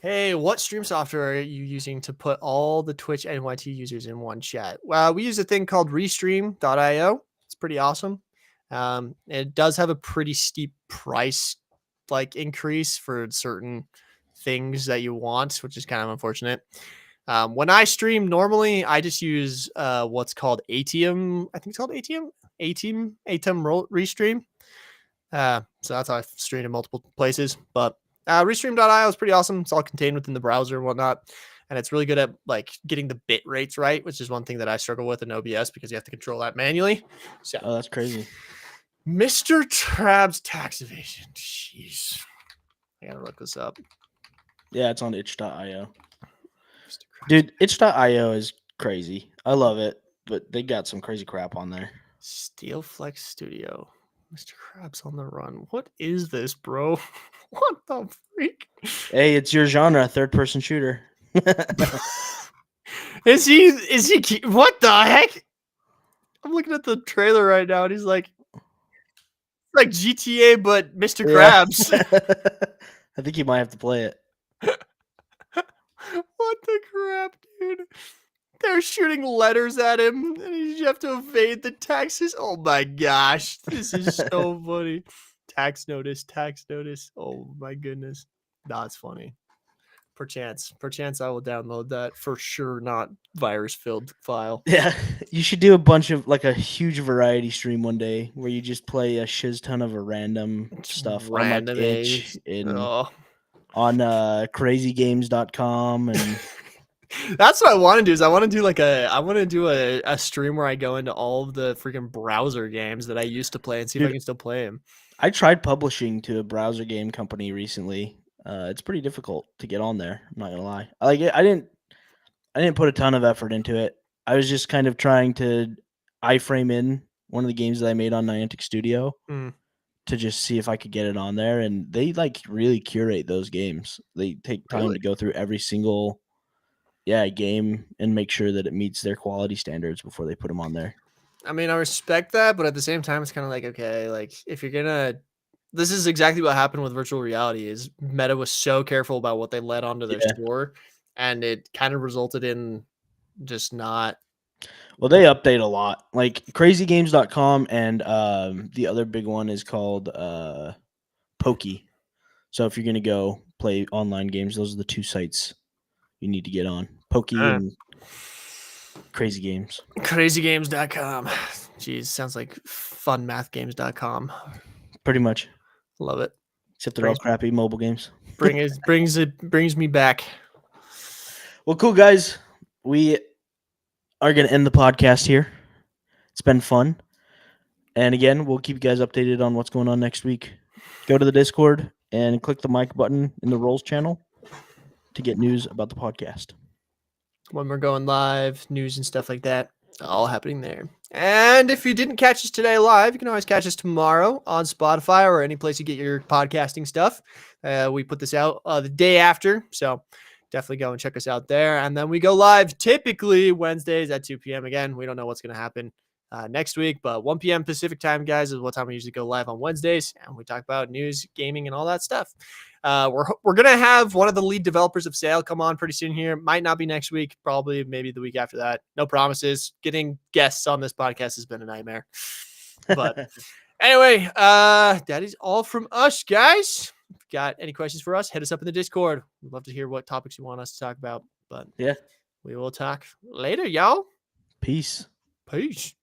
Hey, what stream software are you using to put all the Twitch NYT users in one chat? Well, we use a thing called Restream.io. It's pretty awesome. It does have a pretty steep price like increase for certain things that you want, which is kind of unfortunate. When I stream normally, I just use what's called ATEM. I think it's called ATEM Restream. So that's how I stream in multiple places. But Restream.io is pretty awesome. It's all contained within the browser and whatnot. And it's really good at like getting the bit rates right, which is one thing that I struggle with in OBS because you have to control that manually. So Oh, that's crazy. Mr. Krabs tax evasion. Jeez. I gotta look this up. Yeah, it's on itch.io. Mr. Krabs. Dude, itch.io is crazy. I love it, but they got some crazy crap on there. Steel Flex Studio. Mr. Krabs on the run. What is this, bro? What the freak? Hey, it's your genre, third-person shooter. Is he what the heck? I'm looking at the trailer right now and he's like GTA but Mr. Yeah. Krabs. I think you might have to play it. What the crap, dude? They're shooting letters at him and you have to evade the taxes. Oh my gosh. This is so funny. Tax notice. Oh my goodness. That's funny. Perchance I will download that for sure. Not virus-filled file. Yeah, you should do a bunch of like a huge variety stream one day where you just play a shiz ton of a random stuff Random on like Itch and Oh. on crazygames.com and That's what I want to do. Is I want to do a stream where I go into all of the freaking browser games that I used to play and see if I Dude. can still play them. I tried publishing to a browser game company recently. It's pretty difficult to get on there. I'm not gonna lie. I didn't put a ton of effort into it. I was just kind of trying to iframe in one of the games that I made on Niantic Studio Mm. to just see if I could get it on there. And they like really curate those games. They take time Really? to go through every single game and make sure that it meets their quality standards before they put them on there. I mean, I respect that, but at the same time, it's kind of like, okay, like if you're gonna, this is exactly what happened with virtual reality. Is Meta was so careful about what they let onto their Yeah. store, and it kind of resulted in just not. Well, they update a lot. Like crazygames.com and the other big one is called Pokey. So if you're going to go play online games, those are the two sites you need to get on. Pokey and Crazy Games. Crazygames.com. Jeez, sounds like funmathgames.com. Pretty much. Love it. Except they're all crappy mobile games. Brings me back. Well, cool, guys. We are going to end the podcast here. It's been fun. And again, we'll keep you guys updated on what's going on next week. Go to the Discord and click the mic button in the Rolls channel to get news about the podcast. When we're going live, news and stuff like that, all happening there. And if you didn't catch us today live, you can always catch us tomorrow on Spotify or any place you get your podcasting stuff. We put this out the day after, so definitely go and check us out there. And then we go live typically Wednesdays at 2 p.m. Again, we don't know what's going to happen. next week. But 1 p.m. Pacific time, guys, is what time we usually go live on Wednesdays, and we talk about news, gaming, and all that stuff. We're gonna have one of the lead developers of Sale come on pretty soon here. Might not be next week, probably maybe the week after that. No promises. Getting guests on this podcast has been a nightmare. But anyway, that is all from us, guys. If you got any questions for us, hit us up in the Discord. We'd love to hear what topics you want us to talk about. But Yeah. we will talk later, y'all. Peace. Peace.